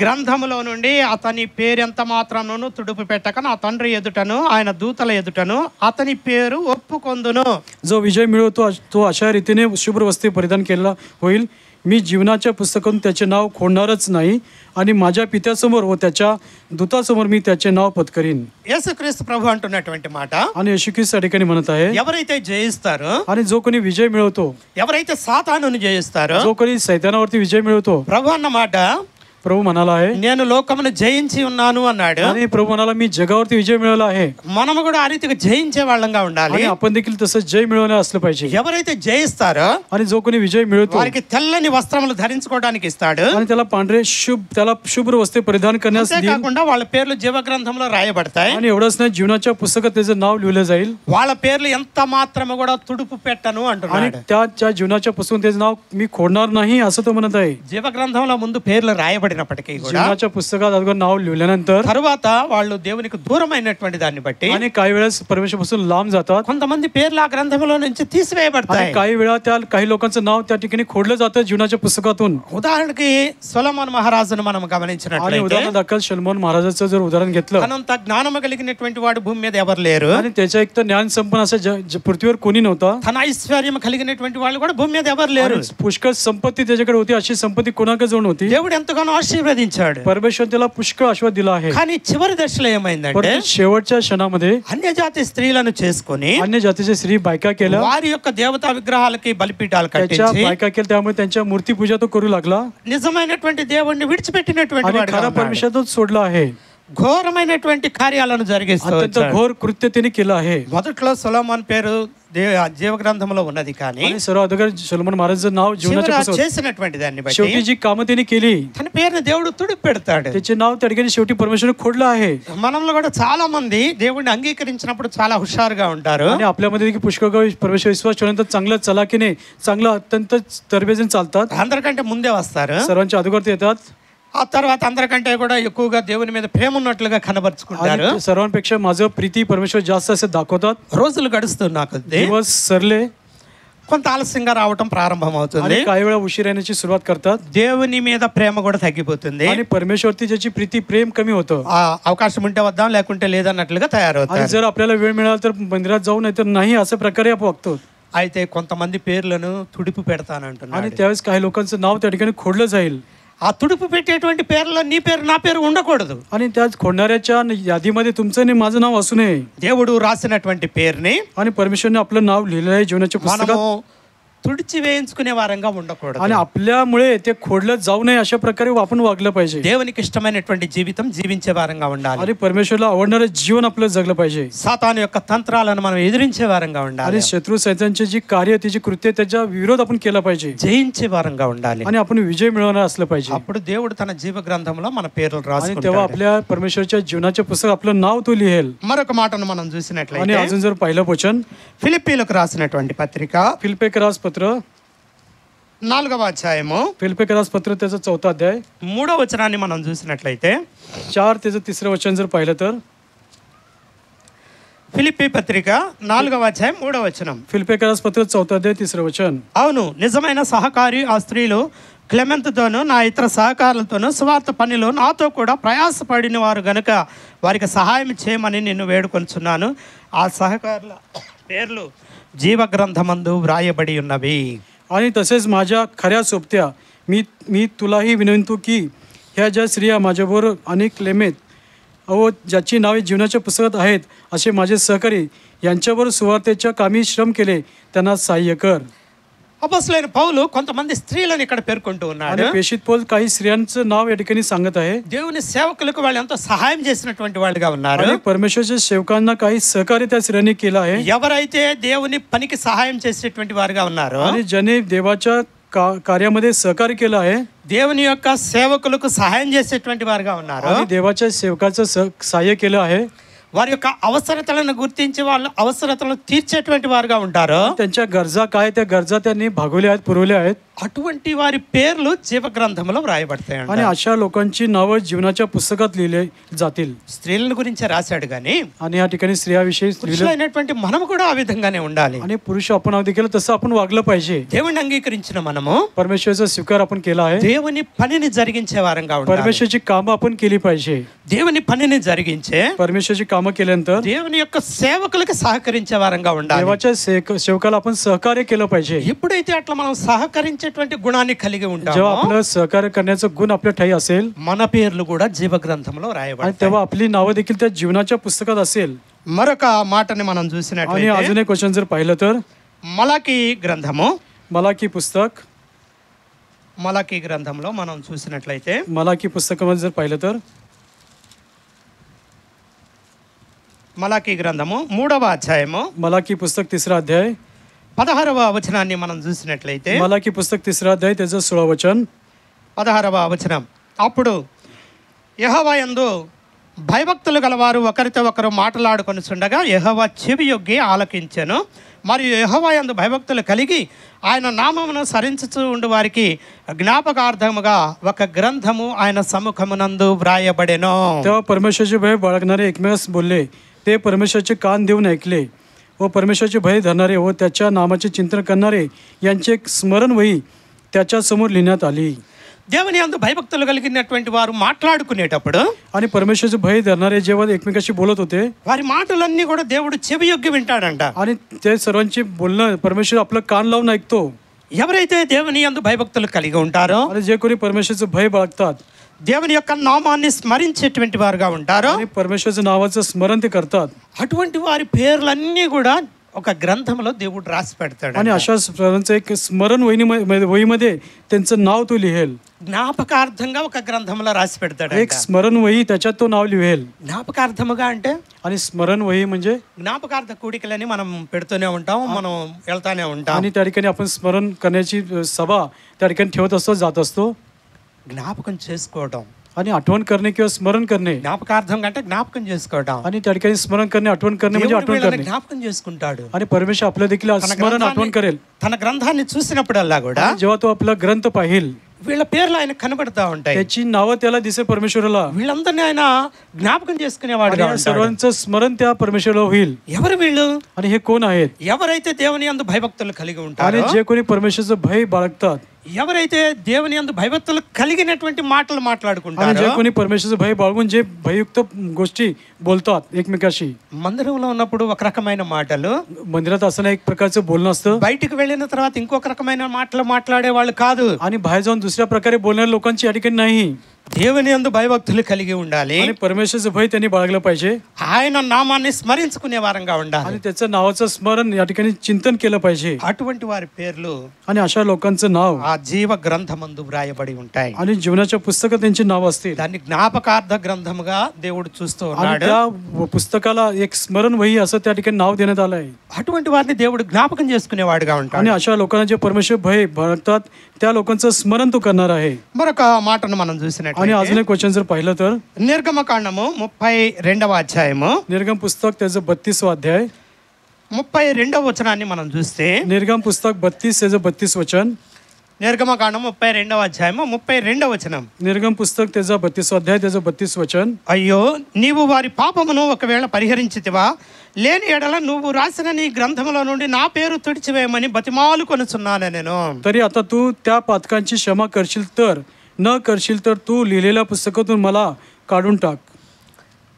గ్రంథములో నుండి అతని పేరెంత మాత్రమును తుడుపు పెట్టక నా తండ్రి ఎదుటను ఆయన దూతల ఎదుటను అతని పేరు ఒప్పుకొందును. जो विजय मिळवतो तो अशा रीतीने शुभ्र वस्त्रे परिधान केला होईल. मी जीवनाच्या पुस्तकातून त्याचे नाव खोडणारच नाही आणि माझ्या पित्यासमोर व त्याच्या दूतासमोर मी त्याचे नाव पत्करीन. యేసుక్రీస్తు ప్రభు అంటున్నటువంటి మాట, आणि येशू ख्रिस्त या ठिकाणी म्हणत आहे, ఎవరైతే జయిస్తారో, आणि जो कोणी विजय मिळवतो, ఎవరైతే సాతానును జయిస్తారో, जो कोणी सैतानावरती विजय मिळवतो, ప్రభు అన్న మాట, प्रभू म्हणाला आहे, నేను లోకమును జయించి ఉన్నాను అన్నాడు. आणि प्रभू म्हणाला मी जगावरती विजय मिळवला आहे. మనము కూడా ఆ రీతిగా జయించే వాళ్ళంగా ఉండాలి. आणि आपण देखील तसं जय मिळवणे असलं पाहिजे. ఎవరైతే జయిస్తారో आणि जो कोणी विजय मिळवतो వారికి తెల్లని వస్త్రములు ధరించుకోవడానికి ఇస్తాడు. आणि त्याला पांढरे त्याला शुभ्र वस्त्रे परिधान करण्यास देईल. అంతేకాకుండా వాళ్ళ పేర్లు జీవ గ్రంథంలో రాయబడతాయి. आणि एवढंच नाही, जीवनाच्या पुस्तकात त्याचं नाव लिहिलं जाईल. వాళ్ళ పేర్లు ఎంత మాత్రము కూడా తుడుపు పెట్టను आणि అంటున్నాడు. त्या जीवनाच्या पुस्तकात त्याचं नाव मी खोडणार नाही असं तो म्हणत आहे. జీవ గ్రంథంలో ముందు పేర్లు రాయబడినప్పటికీ కూడా जीवनाच्या पुस्तकात अगोदर नाव लिहिल्यानंतर తరువాత వాళ్ళు దేవునికి దూరమైనటువంటి దాన్ని బట్టి आणि काही वेळेस परमेश्वरापासून लांब जातात. కొంతమంది పేర్లు ఆ గ్రంథంలో నుంచి తీసివేయబడతాయి. आणि काही वेळा त्या काही लोकांचं नाव त्या ठिकाणी खोडलं जातं जीवनाच्या पुस्तकातून. ఉదాహరణకి సొలొమోను మహారాజును మనం आणि గమనించినట్లయితే उदाहरण दाखल सलमान महाराजाचं जर उदाहरण घेतलं, తనంత జ్ఞానము కలిగినటువంటి వాడు భూమి మీద ఎవరు లేరు. आणि त्याच्या एक तर ज्ञान संपन्न असं पृथ्वीवर कोणी नव्हता. తన ఐశ్వర్యం కలిగినటువంటి వాళ్ళు కూడా భూమి మీద ఎవరు లేరు. आणि पुष्कळ संपत्ती त्याच्याकडे होती, अशी संपत्ती कोणाकडे जवळ होती. దేవుడు ఎంతగానో ఆశీర్వదించాడు. परमेश्वर त्याला पुष्कळ आशीर्वाद दिला आहे. కానీ చివరి దశలో ఏమైందంటే परंतु शेवटच्या क्षणामध्ये అన్యజాతి స్త్రీలను చేసుకొని अन्य जातीचे स्त्री बायका केल्या, వారి యొక్క దేవతా విగ్రహాలకి బలిపీఠాలు त्याच्या కట్టించి बायका केल्या, त्यामुळे त्यांच्या मूर्ती पूजा तो करू लागला నిజమైనటువంటి దేవుణ్ణి విడిచిపెట్టినటువంటి आणि వాడుగా खरा ఉన్నాడు. परमेश्वर तो सोडला आहे. ఘోరమైనటువంటి కార్యాలను జరిగిస్తూ अत्यंत వచ్చాడు. घोर कृत्य त्याने केलं आहे. మొదట్లో సొలొమోన్ పేరు జీవ గ్రంథంలో ఉన్నది, కానీ आणि सर्व अगोदर सलोमन महाराजांचं नाव जीवनाच्या చివర पुस्तकात చేసినటువంటి దాన్ని బట్టి शेवटी जी कामं त्यांनी केली తన పేరుని దేవుడు తుడిపి పెడతాడు. त्याचे नाव त्या ठिकाणी शेवटी परमेश्वर खोडलं आहे. మనలో కూడా చాలా మంది దేవుడిని అంగీకరించినప్పుడు చాలా హుషారుగా ఉంటారు. आणि आपल्यामध्ये देखील पुष्कळ परमेश्वर विश्वास ठेवल्यानंतर चांगलं चलाकीने चांगलं अत्यंत तरबेजून चालतात. అందరికంటే ముందే వస్తారు. सर्वांच्या अगोदर ते येतात ఆ తర్వాత అందరికంటే కూడా ఎక్కువగా దేవుని మీద ప్రేమ ఉన్నట్లుగా కనబరుచుకుంటారు. आणि सर्वांपेक्षा माझं प्रीती परमेश्वर जास्त असे दाखवतात. రోజులు గడుస్తున్నా కొద్దీ दिवस सरले కొంత ఆలస్యంగా రావటం ప్రారంభమవుతుంది. आणि काही वेळा उशीर येण्याची सुरुवात करतात. దేవుని మీద ప్రేమ కూడా తగ్గిపోతుంది. आणि परमेश्वरती ज्याची प्रीती प्रेम कमी होतं. ఆ అవకాశం ఉంటే వద్దాం లేకుంటే లేదన్నట్లుగా आणि తయారవుతారు. जर आपल्याला वेळ मिळाला तर मंदिरात जाऊ, नाही तर नाही, अशा प्रकारे आपण वागतो. అయితే కొంతమంది పేర్లను తుడిపి आणि పెడతానంటున్నాడు. त्यावेळेस काही लोकांचं नाव त्या ठिकाणी खोडलं जाईल. ఆ తుడుపు పెట్టేటువంటి పేర్లో నీ పేరు నా పేరు ఉండకూడదు. आणि त्या खोडणाऱ्याच्या यादीमध्ये तुमचं आणि माझं नाव असू नये. దేవుడు రాసినటువంటి పేరుని आणि परमेश्वरने आपलं नाव लिहिलं आहे जीवनाच्या మనము पुस्तकात. తుడిచి వేయించుకునే వారంగా ఉండకూడదు. आणि आपल्यामुळे ते खोडलं जाऊ नये अशा प्रकारे आपण वागलं पाहिजे. దేవునికి ఇష్టమైనటువంటి జీవితం జీవించే వారంగా ఉండాలి. आणि परमेश्वरला आवडणारं जीवन आपलं जगलं पाहिजे. సాతాను యొక్క తంత్రాలను మనం ఎదిరించే వారంగా ఉండాలి. आणि शत्रू सैतानची जी कार्य त्याची कृत्य त्याच्या विरोध आपण केला पाहिजे. జయించే వారంగా ఉండాలి. आणि आपण विजय मिळवणार असलं पाहिजे. అప్పుడు దేవుడు తన జీవ గ్రంథంలో మన పేర్లు आणि तेव्हा రాసుకుంటాడు. आपल्या परमेश्वरच्या जीवनाच्या पुस्तकात आपलं नाव तो लिहेल. మరొక మాటను మనం आणि చూసినట్లయితే अजून जर पहिलं वचन ఫిలిప్పీలకు రాసినటువంటి పత్రిక फिलिप्पियरास पत्र 4వ అధ్యాయము फिलिप्पियरास पत्र त्याचं 4था अध्याय 3వ వచనాన్ని మనం చూసినట్లయితే 4 त्याचं 3रं वचन जर पाहिलं तर ఫిలిప్పీ పత్రిక 4వ అధ్యాయం 3వ వచనం. फिलिप्पियरास पत्र 4था अध्याय 3रं वचन. అవును, నిజమైన సహకారి ఆ స్త్రీలు క్లెమెంత్తోనూ నా ఇతర సహకారులతోనూ సువార్త పనిలో నాతో కూడా ప్రయాసపడిన వారు గనుక వారికి సహాయం చేయమని నిన్ను వేడుకొంచున్నాను. ఆ సహకారుల పేర్లు జీవ గ్రంథమందు వ్రాయబడి ఉన్నవి. आणि तसेच माझ्या खऱ्या सोबत्या मी तुलाही विनंतो की ह्या ज्या स्त्रिया माझ्याबरोबर अनेक लेमेत अहो ज्याची नावे जीवनाच्या पुस्तकात आहेत असे माझे सहकारी यांच्याबरोबर सुवार्तेच्या कामी श्रम केले त्यांना सहाय्य कर. అపొస్తలుడైన పౌలు కొంతమంది స్త్రీలను ఇక్కడ పేర్కొంటూ ఉన్నాడు. आणि प्रेषित पौल काही स्त्रियांचं नाव या ठिकाणी सांगत आहे. దేవుని సేవకులకు వాళ్ళు ఎంతో సహాయం చేసినటువంటి వాళ్ళుగా ఉన్నారు. आणि परमेश्वरच्या सेवकांना काही सहकार्य त्या स्त्रियांनी केलं आहे. ఎవరైతే దేవుని పనికి సహాయం చేసేటువంటి వారుగా ఉన్నారో आणि ज्याने देवाच्या कार्यामध्ये सहकार्य केलं आहे దేవుని యొక్క సేవకులకు సహాయం చేసేటువంటి వారుగా ఉన్నారు. आणि देवाच्या सेवकाचं सहाय्य केलं आहे. వారి యొక్క అవసరతలను గుర్తించి వాళ్ళ అవసరతలను తీర్చేటువంటి వారుగా ఉంటారు. त्यांच्या गरजा काय त्या गरजा त्यांनी भागवल्या आहेत, पुरवल्या आहेत. అటువంటి వారి పేర్లు జీవ గ్రంథంలో వ్రాయబడతాయి. आणि अशा लोकांची नावं जीवनाच्या पुस्तकात लिहिले जातील. స్త్రీలను గురించి రాశాడు కానీ आणि या ठिकाणी स्त्रियाविषयी పురుషులైనటువంటి మనము కూడా ఆ విధంగానే ఉండాలి. आणि पुरुष आपण देखील तसं आपण वागलं पाहिजे. దేవుని అంగీకరించిన మనము परमेश्वराचा स्वीकार आपण केला आहे. దేవుని పనిని జరిగించే వారంగా ఉండాలి. परमेश्वराची कामं आपण केली पाहिजे. దేవుని పనిని జరిగించే परमेश्वराची कामं केल्यानंतर దేవుని యొక్క సేవకులకు సహకరించే వారంగా ఉండాలి. देवाच्या सेवकाला आपण सहकार्य केलं पाहिजे. ఎప్పుడైతే అట్లా మనం సహకరించేటువంటి గుణాన్ని కలిగి जेव्हा ఉంటామో आपलं सहकार्य करण्याचं गुण आपल्या ठाई असेल మన పేర్లు కూడా జీవ గ్రంథంలో आणि రాయబడతాయి. तेव्हा आपली नावं देखील त्या जीवनाच्या पुस्तकात असेल. మరొక మాటని మనం आणि చూసినట్లయితే अजून एक क्वेश्चन जर पाहिलं तर మలాకి గ్రంథము मलाकी पुस्तक మలాకి గ్రంథంలో మనం చూసినట్లయితే मलाकी पुस्तकामध्ये जर पाहिलं तर మలాకి గ్రంథము 3వ అధ్యాయము मलाकी पुस्तक 3रा अध्याय 16వ వచనాన్ని మనం చూసినట్లయితే मलाकी पुस्तक 3रा अध्याय त्याचं 16 वचन 16వ వచనం. అప్పుడు యెహోవా యందు భయభక్తులు గలవారు ఒకరితో ఒకరు మాట్లాడుకొనుచుండగా యెహోవా చెవి యొగ్గి ఆలకించెను. మరియు యెహోవా యందు భయభక్తులు కలిగి ఆయన నామమును సరించుచూ ఉండు వారికి జ్ఞాపకార్థముగా ఒక గ్రంథము ఆయన సముఖమునందు వ్రాయబడెను. तेव्हा परमेश्वराचे भय बाळगणारे एकमेकास बोलले. ते परमेश्वराचे कान देऊन ऐकले व परमेश्वराचे भय धरणारे व त्याच्या नामाचे चिंतन करणारे यांचे एक स्मरण वही त्याच्या समोर लिहिण्यात आली. దేవుని యందు భయభక్తులు కలిగినటువంటి వారు మాట్లాడుకునేటప్పుడు आणि परमेश्वराचे भय धरणारे जेव्हा एकमेकाशी बोलत होते వారి మాటలన్నీ కూడా దేవుడు చెవి యొగ్గి వింటాడంట. आणि ते सर्वांची बोलणं परमेश्वर आपलं कान लावून ऐकतो. ఎవరైతే దేవుని యందు భయభక్తులు కలిగి ఉంటారో आणि जे कोणी परमेश्वराचं भय बाळगतात దేవుని యొక్క నామాన్ని స్మరించేటువంటి వారుగా ఉంటారో आणि परमेश्वराचं नावाचं स्मरण ते करतात అటువంటి వారి పేర్లన్నీ కూడా ఒక గ్రంథంలో దేవుడు రాసి పెడతాడు. आणि अशा सर्वांचं एक स्मरण वहीमध्ये त्यांचं नाव तो लिहेल. జ్ఞాపకార్థంగా ఒక గ్రంథంలో రాసి పెడతాడు. एक स्मरण वही त्याच्यात तो नाव लिहेल. జ్ఞాపకార్థముగా అంటే आणि स्मरण वही म्हणजे జ్ఞాపకార్థ కూడికలని మనం పెడుతూనే ఉంటాం, మనం వెళ్తానే ఉంటాం. आणि त्या ठिकाणी आपण स्मरण करण्याची सभा त्या ठिकाणी ठेवत असतो, जात असतो. జ్ఞాపకం చేసుకోవడం आणि आठवण करणे किंवा स्मरण करणे జ్ఞాపకార్థం అంటే జ్ఞాపకం చేసుకోవడం. आणि त्या ठिकाणी स्मरण करणे, आठवण करणे म्हणजे దేవుడు आठवण వీళ్ళని करणे. జ్ఞాపకం చేసుకుంటాడు. आणि परमेश्वर आपलं देखील स्मरण आठवण करेल. తన గ్రంథాన్ని చూసినప్పుడల్లా కూడా जेव्हा तो आपला ग्रंथ पाहिल వీళ్ళ పేర్లు ఆయన కనబడతా ఉంటాయి. त्याची नावं त्याला दिसे परमेश्वराला. వీళ్ళందరినీ ఆయన జ్ఞాపకం చేసుకునేవాడుగా आणि ఉంటాడు. सर्वांचं स्मरण त्या परमेश्वराला होईल. ఎవరు వీళ్ళు? आणि हे कोण आहेत? ఎవరైతే దేవుని యందు భయభక్తులు కలిగి ఉంటారో, आणि जे कोणी परमेश्वराचं भय बाळगतात ఎవరైతే దేవుని యందు భయభక్తులు కలిగినటువంటి మాటలు आणि మాట్లాడుకుంటారో, जे कोणी परमेश्वराचं भय बाळगून जे भययुक्त गोष्टी बोलतात एकमेकाशी. మందిరంలో ఉన్నప్పుడు ఒక రకమైన మాటలు, मंदिरात असताना एक प्रकारचं बोलणं असतं బయటికి వెళ్ళిన తర్వాత ఇంకొక రకమైన మాటలు మాట్లాడే వాళ్ళు కాదు. आणि बाहेर जाऊन दुसऱ्या प्रकारे बोलणाऱ्या लोकांची या ठिकाणी नाही. దేవుని యందు భయభక్తులు కలిగి ఉండాలి. आणि परमेश्वराचं भय त्यांनी बाळगलं पाहिजे ఆయన నామాన్ని స్మరించుకునే వారంగా ఉండాలి. आणि त्याचं नावाचं स्मरण या ठिकाणी चिंतन केलं पाहिजे. అటువంటి వారి పేర్లు आणि अशा लोकांचं नाव ఆ జీవ గ్రంథమందు వ్రాయబడి ఉంటాయి. आणि जीवनाच्या पुस्तकात त्यांची नाव असतील. దాన్ని జ్ఞాపకార్థ గ్రంథముగా దేవుడు చూస్తూ आणि ఉన్నాడు. त्या पुस्तकाला एक स्मरण वही असं त्या ठिकाणी नाव देण्यात आलं आहे. అటువంటి వారిని దేవుడు జ్ఞాపకం చేసుకునేవాడుగా आणि ఉంటాడు. अशा लोकांना जे परमेश्वर भय बाळगतात त्या लोकांचं स्मरण तो करणार आहे. మరొక మాటను మనం आणि చూసినట్లయితే अजून एक क्वेश्चन जर पाहिलं तर నిర్గమకాండము 32వ అధ్యాయము निर्गम पुस्तक त्याचं 32वा अध्याय 32వ వచనాన్ని మనం చూస్తే, निर्गम पुस्तक 32 त्याचं 32 वचन. నిర్గమకాండం 32వ అధ్యాయము 32వ వచనం. निर्गम पुस्तक त्याचा 32वा अध्याय त्याचं 32 वचन. అయ్యో, నీవు వారి పాపమును ఒకవేళ పరిహరించితివా, లేని ఎడల నువ్వు రాసిన నీ గ్రంథములో నుండి నా పేరు తుడిచివేయమని బతిమాలు కొనుచున్నాను నేను. तरी आता तू त्या पातकांची क्षमा करशील तर, न करशील तर तू लिहिलेल्या पुस्तकातून मला काढून टाक.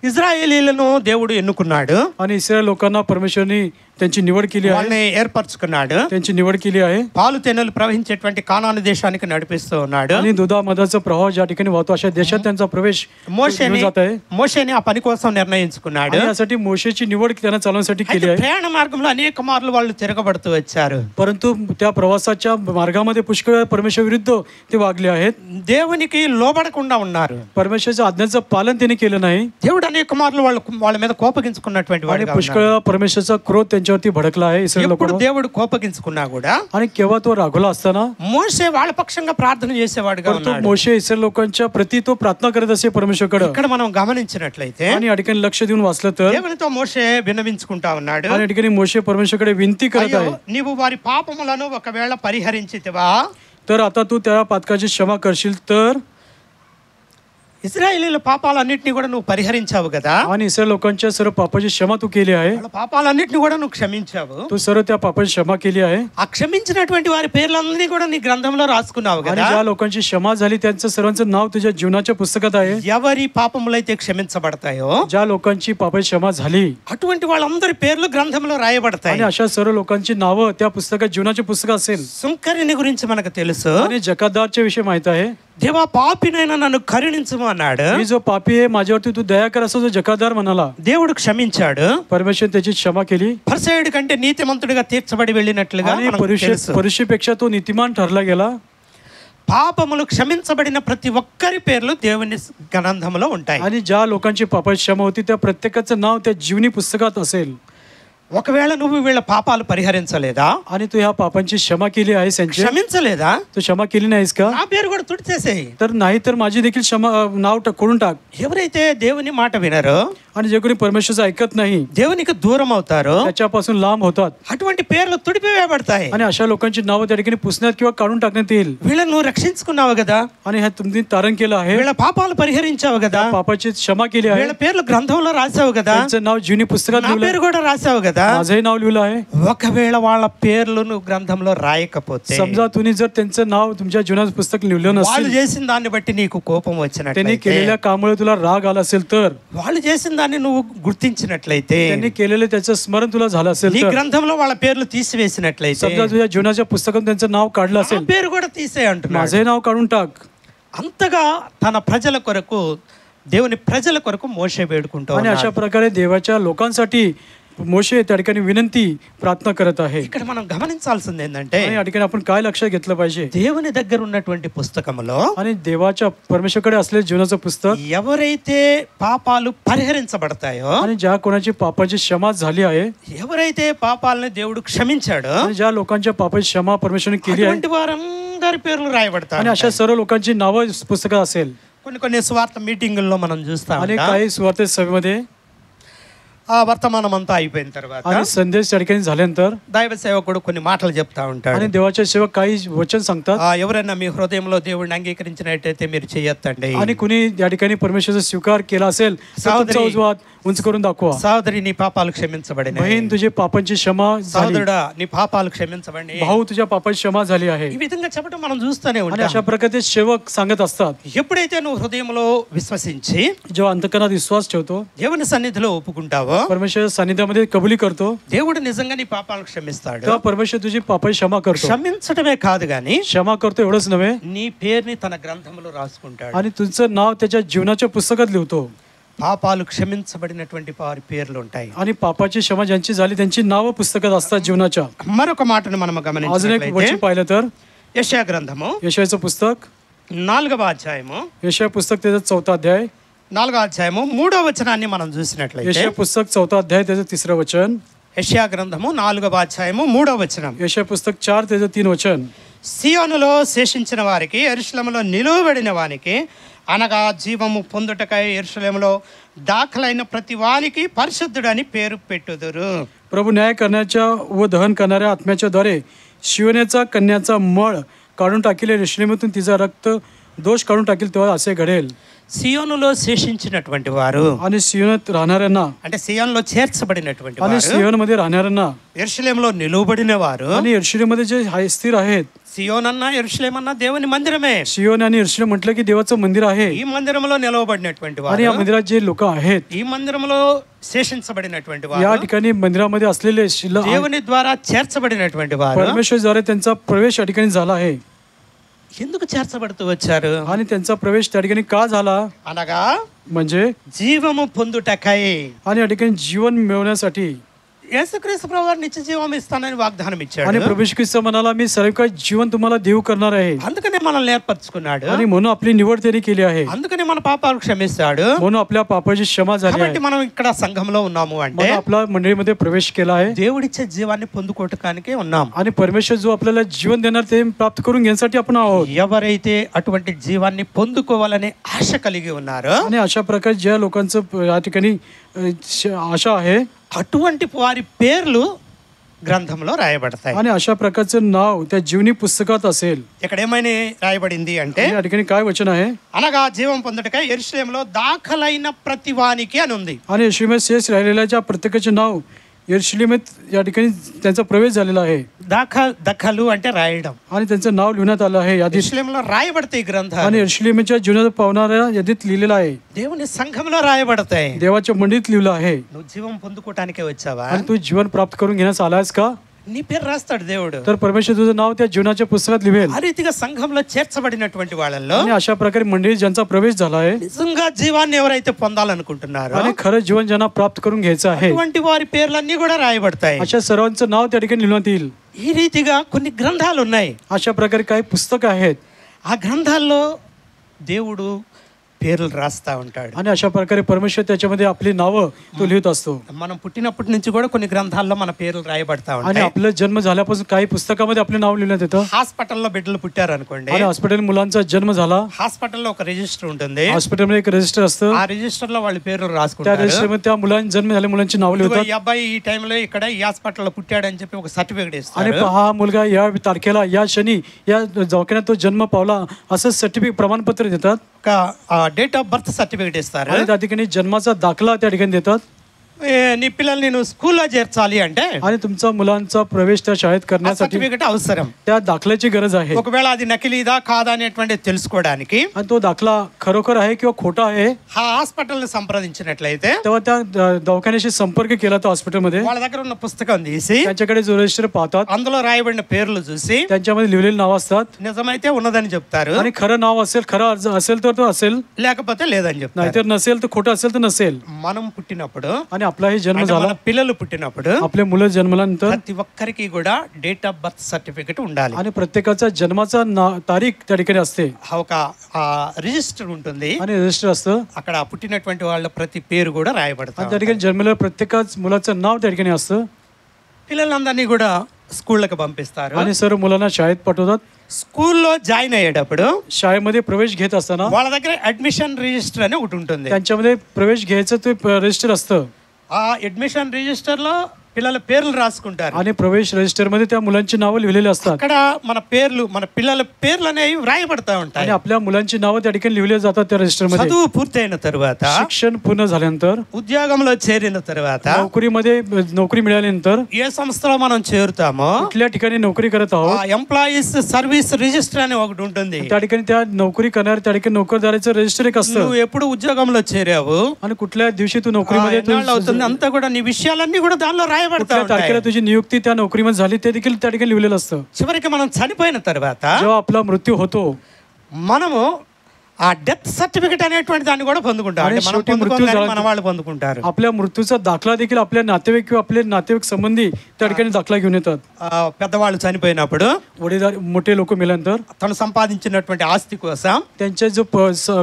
ఇజ్రాయేలీలను దేవుడు ఎన్నుకున్నాడు, आणि इस्रायल लोकांना परमेश्वरनी त्यांची निवड केली आहे. వాళ్ళని ఏర్పరచుకున్నాడు. त्यांची निवड केली आहे పాలు తేనెలు ప్రవహించేటువంటి కానాను దేశానికి నడిపిస్తూ ఉన్నాడు. आणि दुधामधाचा प्रवाह ज्या ठिकाणी वाहतो अशा देशात त्यांचा प्रवेश మోషేని जात आहे. మోషేని ఆ పని కోసం నిర్ణయించుకున్నాడు. आणि यासाठी मोशेची निवड त्यांना चालवण्यासाठी केली అయితే आहे. ప్రయాణ మార్గంలో అనేక మార్లు వాళ్ళు తిరగబడుతూ వచ్చారు. परंतु त्या प्रवासाच्या मार्गामध्ये पुष्कळ वेळा परमेश्वर विरुद्ध ते वागले आहेत. దేవునికి లోబడకుండా ఉన్నారు. परमेश्वराच्या आज्ञाचं पालन त्यांनी केलं नाही. దేవుడు అనేక మార్లు వాళ్ళ మీద కోపగించుకున్నటువంటి आणि వాడుగా पुष्कळ ఉన్నాడు. परमेश्वरचा क्रोध त्यांच्यावरती भडकला आहे इस्रायल ఎప్పుడు लोकांवर. దేవుడు కోపగించుకున్నా కూడా आणि केव्हा तो रागवला असताना మోషే వాళ్ళ పక్షంగా ప్రార్థన చేసేవాడుగా परंतु ఉన్నాడు. मोशे इस्रायल लोकांच्या प्रति तो प्रार्थना करत असे परमेश्वरकडे. ఇక్కడ మనం గమనించినట్లయితే आणि या ठिकाणी लक्ष देऊन वाचलं तर దేవునితో మోషే విన్నవించుకుంటా ఉన్నాడు. आणि या ठिकाणी मोशे परमेश्वरकडे विनंती करत అయ్యో, आहे, నీవు వారి పాపములను ఒకవేళ పరిహరించితివా, तर आता तू त्या पातकाची क्षमा करशील तर. ఇశ్రాయేలీల పాపాలన్నింటినీ కూడా నువ్వు పరిహరించావు కదా, आणि इस्रायल लोकांच्या सर्व पापाची क्षमा तू केली आहे. వాళ్ళ పాపాలన్నింటినీ కూడా నువ్వు క్షమించావు. तू सर्व त्या पापाची क्षमा केली आहे. ఆ క్షమించినటువంటి వారి పేర్లన్నీ కూడా నీ గ్రంథంలో రాసుకున్నావు आणि కదా. ज्या लोकांची क्षमा झाली त्यांचं सर्वांचं नाव तुझ्या जीवनाच्या पुस्तकात आहे. ఎవరి పాపములైతే క్షమించబడతాయో ज्या लोकांची पापाची क्षमा झाली అటువంటి వాళ్ళందరి పేర్లు గ్రంథంలో రాయబడతాయి. आणि अशा सर्व लोकांची नावं त्या पुस्तकात जीवनाचे पुस्तक असेल. సుంకరిని గురించి మనకు తెలుసు. आणि जकातदारच्या विषयी माहित आहे. దేవా పాపినైనా నన్ను కరుణించము అన్నాడు. मी जो पापी आहे माझ्यावरती तू दया कर असं जो जकातदार म्हणाला. దేవుడు క్షమించాడు. परमेश्वर त्याची क्षमा केली పరిసయ్యుడి కంటే నీతిమంతుడిగా తీర్చబడి వెళ్ళినట్లుగా आणि మనకు తెలుసు. परीक्षेपेक्षा तो नीतिमान ठरला गेला. పాపములు క్షమించబడిన ప్రతి ఒక్కరి పేర్లు దేవుని గ్రంథంలో ఉంటాయి. आणि ज्या लोकांची पापाची क्षमा होती त्या प्रत्येकाचं नाव त्या जीवनी पुस्तकात असेल. ఒకవేళ నువ్వు వీళ్ళ పాపాలు పరిహరించలేదా, आणि तू ह्या पापांची क्षमा केली आहेस त्यांची, క్షమించలేదా, तू क्षमा केली नाहीस का, నా పేరు కూడా తుడిచేసేయి. तर नाही तर माझी देखील क्षमा नाव खोडून टाक. ఎవరైతే దేవుని మాట వినరో, आणि जे कोणी परमेश्वरचं ऐकत नाही దేవునికి దూరం అవుతారో त्याच्यापासून लांब होतात. అటువంటి పేర్లు తుడిపివేయబడతాయి. आणि अशा लोकांची नावं त्या ठिकाणी पुसण्यात किंवा काढून टाकण्यात येईल. వీళ్ళని నువ్వు రక్షించుకున్నావు కదా, आणि ह्या तुम्ही तारण केलं आहे, వీళ్ళ పాపాలు పరిహరించావు కదా, पापाची क्षमा केली आहे, వీళ్ళ పేర్లు గ్రంథంలో రాసావు కదా, त्यांचं नाव जीवनी पुस्तकात నా लिहिलं, పేరు కూడా రాసావు కదా. माझंही नाव लिहिलं आहे. ఒకవేళ వాళ్ళ పేర్లు నువ్వు గ్రంథంలో రాయకపోతే, समजा तुम्ही जर त्यांचं नाव तुमच्या जीवनाचं पुस्तक लिहिलं వాళ్ళు नसेल, చేసిన దాన్ని బట్టి నీకు కోపం त्यांनी వచ్చినట్లయితే, केलेल्या कामामुळे तुला राग आला असेल तर, వాళ్ళు చేసిన దాన్ని నువ్వు గుర్తించినట్లయితే, त्यांनी केलेलं त्याचं स्मरण तुला झालं असेल నీ तर, గ్రంథంలో వాళ్ళ పేర్లు తీసివేసినట్లయితే, समजा तुझ्या जीवनाच्या पुस्तकातून त्यांचं नाव काढलं నా असेल, పేరు కూడా తీసే అంటున్నాడు. माझंही नाव काढून टाक. అంతగా తన ప్రజల కొరకు, దేవుని ప్రజల కొరకు మోషే వేడుకుంటూ आणि अशा ఉన్నాడు. प्रकारे देवाच्या लोकांसाठी मोशे त्या ठिकाणी विनंती प्रार्थना करत आहे. ఇక్కడ మనం గమనించాల్సింది ఏంటంటే, आणि या ठिकाणी आपण काय लक्षात घेतलं पाहिजे, దేవుని దగ్గర ఉన్నటువంటి పుస్తకములో आणि देवाच्या परमेश्वरकडे असलेलं जीवनाचं पुस्तक, ఎవరైతే పాపాలు పరిహరించబడతాయో, आणि ज्या कोणाची पापाची क्षमा झाली आहे, ఎవరైతే పాపాలను దేవుడు క్షమించాడో, आणि ज्या लोकांच्या पापाची क्षमा परमेश्वरने केली आहे, అటువంటి వారందరి పేర్లు రాయబడతాయి. आणि अशा सर्व लोकांची नावं पुस्तकात असेल. కొన్ని స్వార్థ మీటింగుల్లో మనం చూస్తాం. आणि काही सुवार्थ सभेमध्ये ఆ వర్తమానం అంతా అయిపోయిన తర్వాత आणि संदेश त्या ठिकाणी झाल्यानंतर దైవ సేవకుడు కొన్ని మాటలు చెప్తా ఉంటాడు. आणि देवाचे सेवक काही वचन सांगतात. ఎవరైనా మీ హృదయంలో దేవుడిని అంగీకరించినట్టయితే మీరు చేయొద్దండి. आणि कुणी या ठिकाणी परमेश्वराचा स्वीकार केला असेल तर तुमचा उजवा हात उंच करून दाखवा. సహోదరి నీ పాపాలు క్షమించబడినాయి. बहीण तुझे पापांची क्षमा झाली. సహోదరుడా నీ పాపాలు క్షమించబడి. भाऊ तुझ्या पापाची क्षमा झाली आहे. ఈ విధంగా చెప్పడం మనం చూస్తూనే आणि ఉంటాం. अशा प्रकारे सेवक सांगत असतात. ఎప్పుడైతే నువ్వు హృదయంలో విశ్వసించి जेव्हा अंतकरणात विश्वास ठेवतो, దేవుని సన్నిధిలో ఒప్పుకుంటావో, परमेश्वर सानिध्यामध्ये कबुली करतो, దేవుడు నిజంగా నీ పాపాలను క్షమిస్తాడు. तेव्हा परमेश्वर तुझी पापाची क्षमा करतो. క్షమించడమే కాదు గాని क्षमा करतो एवढंच नव्हे, నీ పేరుని తన గ్రంథంలో రాసుకుంటాడు. आणि तुझं नाव त्याच्या जीवनाच्या पुस्तकात लिहितो. పాపాలు క్షమించబడినటువంటి వారి పేర్లు ఉంటాయి. आणि पापाची क्षमा ज्यांची झाली त्यांची नावं पुस्तकात असतात जीवनाच्या. మరొక మాటను మనం अजून एक గమనించినట్లయితే वचन पाहिलं तर యెషయా గ్రంథము यशायाचं पुस्तक, 4వ అధ్యాయము, यशाया पुस्तक त्याचा 4था अध्याय, 4వ అధ్యాయము 3వ వచనాన్ని మనం చూసినట్లయితే, यशाया पुस्तक 4था अध्याय त्याचं 3रं वचन, యెషయా గ్రంథము 4వ అధ్యాయము 3వ వచనం, यशाया पुस्तक 4 त्याचं 3 वचन. సియోనులో శేషించిన వారికి, యెరూషలేములో నిలువబడిన వానికి, అనగా జీవము పొందుటకై యెరూషలేములో దాఖలైన ప్రతి వానికి పరిశుద్ధుడని పేరు పెట్టుదురు. प्रभू न्याय करण्याच्या व दहन करणाऱ्या आत्म्याच्या द्वारे शिवण्याचा कन्याचा मळ काढून टाकील, यरूशलेमातून तिचा रक्त दोष काढून टाकील, तेव्हा असे घडेल. సియోనులో శేషించినటువంటి వారు आणि सियोनात राहणाऱ्यांना, అంటే సియోనులో చేర్చబడినటువంటి आणि వారు, सियोनमध्ये राहणाऱ्यांना, యెరూషలేములో నిలువబడిన వారు. आणि यरूशलेममध्ये जे स्थिर आहेत, సియోన్ అన్నా యెరూషలేం అన్నా దేవుని మందిరమే. सियोन आणि यरूशलेम म्हटलं की देवाचं मंदिर आहे. ఈ మందిరంలో నిలవబడినటువంటి आणि या వారు, मंदिरात जे लोक आहेत, ఈ మందిరంలో శేషించబడినటువంటి या వారు, ठिकाणी मंदिरामध्ये असलेले దేవుని ద్వారా చేర్చబడినటువంటి వారు परमेश्वरद्वारे त्यांचा प्रवेश या ठिकाणी झाला आहे. ఎందుకు చేర్చబడుతూ వచ్చారు आणि त्यांचा प्रवेश त्या ठिकाणी का झाला, అనగా म्हणजे జీవము పొందుటకై. आणि या ठिकाणी जीवन मिळवण्यासाठी. యేసుక్రీస్తు ప్రభువారు నిత్య జీవం ఇస్తానని వాగ్దానం आणि ఇచ్చాడు. प्रभू येशू ख्रिस्त म्हणाला मी सर्व काही जीवन तुम्हाला देऊ करणार आहे అందుకనే మనల్ని ఏర్పరచుకున్నాడు. आणि म्हणून आपली निवड त्यांनी केली आहे, అందుకనే మన పాపాలు క్షమిస్తాడు. म्हणून आपल्या पापाची क्षमा झाली आहे, కాబట్టి మనం ఇక్కడ సంఘంలో ఉన్నాము అంటే म्हणून आपला मंडळीमध्ये प्रवेश केला आहे దేవుడిచ్చే జీవాన్ని పొందుకోవటానికే ఉన్నాం. आणि परमेश्वर जो आपल्याला जीवन देणार ते प्राप्त करून घेण्यासाठी आपण आहोत. ఎవరైతే అటువంటి జీవాన్ని పొందుకోవాలనే ఆశ కలిగి ఉన్నారో आणि अशा प्रकारे ज्या लोकांचं या ठिकाणी आशा आहे అటువంటి వారి పేర్లు గ్రంథంలో రాయబడతాయి. आणि अशा प्रकारचं नाव त्या जीवनी पुस्तकात असेल. ఇక్కడ ఏమైనా రాయబడింది అంటే या ठिकाणी काय वचन आहे, అనగా జీవం పొందుటకై యెరూషలేములో దాఖలైన ప్రతి వానికి అని ఉంది. आणि यरूशलेमात शेष राहिलेल्या प्रत्येकाचे नाव यरूशलेमात या ठिकाणी त्यांचा प्रवेश झालेला आहे దఖలు అంటే రాయడం. आणि त्यांचं नाव लिहिण्यात आलं आहे यादीत. యెరూషలేములో రాయబడతాయి గ్రంథాలు. आणि यरूशलेमाच्या जीवनात पावणाऱ्या यादीत लिहिलेलं आहे, దేవుని సంఘంలో రాయబడతాయి. देवाच्या मंडळीत लिहिलं आहे. నువ్వు జీవం పొందుకోవటానికే వచ్చావా? आणि तू जीवन प्राप्त करून घेण्यास आलायस का? నీ పేరు రాస్తాడు దేవుడు. तर परमेश्वर तुझं नाव त्या जीवनाच्या पुस्तकात लिहेल. ఆ రీతిగా సంఘంలో చేర్చబడినటువంటి వాళ్ళల్లో आणि अशा प्रकारे मंडळी ज्यांचा प्रवेश झाला आहे నిజంగా జీవాన్ని ఎవరైతే పొందాలనుకుంటున్నారో आणि खरं जीवन ज्यांना प्राप्त करून घ्यायचं आहे అటువంటి వారి పేర్లన్నీ కూడా రాయబడతాయి. अशा सर्वांचं नाव त्या ठिकाणी लिहिण्यात येईल. ఈ రీతిగా కొన్ని గ్రంథాలు ఉన్నాయి. अशा प्रकारे काही पुस्तकं आहेत ఆ గ్రంథాల్లో దేవుడు పేర్లు రాస్తా ఉంటాడు. आणि अशा प्रकारे परमेश्वर त्याच्यामध्ये आपली नावं तो लिहित असतो. మనం పుట్టినప్పటి నుంచి కూడా కొన్ని గ్రంథాల్లో మన పేర్లు రాయబడతా आणि ఉంటాయి. आपला जन्म झाल्यापासून काही पुस्तकामध्ये आपले नाव लिहिण्यात येतं. హాస్పిటల్లో బిడ్డలు పుట్టారు అనుకోండి, आणि हॉस्पिटल मुलांचा जन्म झाला, హాస్పిటల్లో ఒక రిజిస్టర్ ఉంటుంది. हॉस्पिटलमध्ये एक रजिस्टर असतं. ఆ రిజిస్టర్ లో వాళ్ళ పేర్లు त्या రాసుకుంటారు. रजिस्टरमध्ये त्या मुलांचे जन्म झाले मुलांची नावं ఇదిగో लिहितात. ఈ అబ్బాయి ఈ టైంలో ఇక్కడ ఈ హాస్పిటల్లో పుట్టాడని చెప్పి ఒక సర్టిఫికేట్ आणि ఇస్తారు. पहा मुलगा या तारखेला या क्षणी या दवाखान्यात तो जन्म पावला असं सर्टिफिकेट प्रमाणपत्र देतात. ఒక డేట్ ఆఫ్ బర్త్ సర్టిఫికేట్ ఇస్తారు. आणि त्या ठिकाणी जन्माचा दाखला त्या ठिकाणी देतात. నీ పిల్లల్ని నేను స్కూల్లో చేర్చాలి అంటే आणि तुमचा मुलांचा प्रवेश त्या शाळेत करण्यासाठी సర్టిఫికేట్ అవసరం. त्या दाखल्याची गरज आहे. ఒకవేళ అది నకిలీదా కాదా అనేటువంటి తెలుసుకోవడానికి आणि तो दाखला खरोखर आहे किंवा खोटा आहे ఆ హాస్పిటల్ని సంప్రదించినట్లయితే तेव्हा त्या दवाखान्याशी संपर्क केला तो हॉस्पिटलमध्ये. వాళ్ళ దగ్గర ఉన్న పుస్తకం తీసి त्यांच्याकडे जो रजिस्टर पाहतात అందులో రాయబడిన పేర్లు చూసి त्यांच्यामध्ये लिहिलेली नाव असतात. నిజమైతే ఉన్నదని చెప్తారు, आणि खरं नाव असेल, खरं अर्ज असेल तर तो असेल, లేకపోతే లేదని చెప్తారు. नाहीतर नसेल तर खोटं असेल तर नसेल. మనం పుట్టినప్పుడు आणि आपलाही जन्म అంటే झाला, మన పిల్లలు పుట్టినప్పుడు आपले मुलं जन्मल्यानंतर ప్రతి ఒక్కరికి కూడా డేట్ ఆఫ్ బర్త్ సర్టిఫికేట్ ఉండాలి. आणि प्रत्येकाचा जन्माचा तारीख त्या ठिकाणी असते ఒక రిజిస్టర్ ఉంటుంది. आणि रजिस्टर असतं. అక్కడ పుట్టినటువంటి వాళ్ళ ప్రతి పేరు కూడా आणि त्या రాయబడతారు. ठिकाणी जन्मलेल्या प्रत्येकाच मुलाचं नाव त्या ठिकाणी असतं. పిల్లలందరినీ కూడా స్కూళ్ళకి పంపిస్తారు. आणि सर्व मुलांना शाळेत पाठवतात. స్కూల్లో జాయిన్ అయ్యేటప్పుడు शाळेमध्ये प्रवेश घेत असताना వాళ్ళ దగ్గర అడ్మిషన్ రిజిస్టర్ అని ఒకటి ఉంటుంది. त्यांच्यामध्ये प्रवेश घ्यायचं ते रजिस्टर असतं. ఆ అడ్మిషన్ రిజిస్టర్ లో పిల్లల పేర్లు రాసుకుంటారు. आणि प्रवेश रजिस्टर मध्ये त्या मुलांची नावं लिहिलेली असतात. అక్కడ మన పేర్లు మన పిల్లల పేర్లు అనేవి వ్రాయబడతా ఉంటాయి. आणि आपल्या मुलांची नावं त्या ठिकाणी लिहिली जातात त्या रजिस्टर मध्ये. చదువు పూర్తయిన తర్వాత शिक्षण पूर्ण झाल्यानंतर ఉద్యోగంలో చేరిన తర్వాత नोकरीमध्ये नोकरी मिळाल्यानंतर ఏ సంస్థలో మనం చేరుతామో कुठल्या ठिकाणी नोकरी करत ఆ आहोत ఎంప్లాయీస్ సర్వీస్ రిజిస్టర్ అని ఒకటి ఉంటుంది. त्या ठिकाणी त्या नोकरी करणार त्या ठिकाणी नोकरदाराचं रजिस्टर एक असतं. నువ్వు ఎప్పుడు ఉద్యోగంలో చేరావు, आणि कुठल्या दिवशी तू नोकरीमध्ये ఎన్నాళ్ళు అవుతుంది, అంతా కూడా నీ విషయాలన్నీ కూడా దానిలో రాయబడతా कुठल्या ఉంటాయి. तारखेला तुझी नियुक्ती त्या नोकरीमध्ये झाली ते देखील त्या ठिकाणी लिहिलेलं असतं. చివరికి మనం చనిపోయిన తర్వాత जेव्हा आपला मृत्यू होतो మనము ఆ డెత్ సర్టిఫికెట్ అనేటువంటి దాన్ని కూడా పొందుకుంటాం. आणि అంటే మనం शेवटी పొందుకోం मृत्यू కానీ झाला- మన వాళ్ళు పొందుకుంటారు. आपल्या मृत्यूचा दाखला देखील आपल्या नातेवाईक किंवा आपले नातेवाईक संबंधी त्या ठिकाणी दाखला घेऊन येतात. పెద్దవాళ్ళు చనిపోయినప్పుడు वडीलधारी मोठे लोक मेल्यानंतर తను సంపాదించినటువంటి ఆస్తి కోసం त्यांच्या जो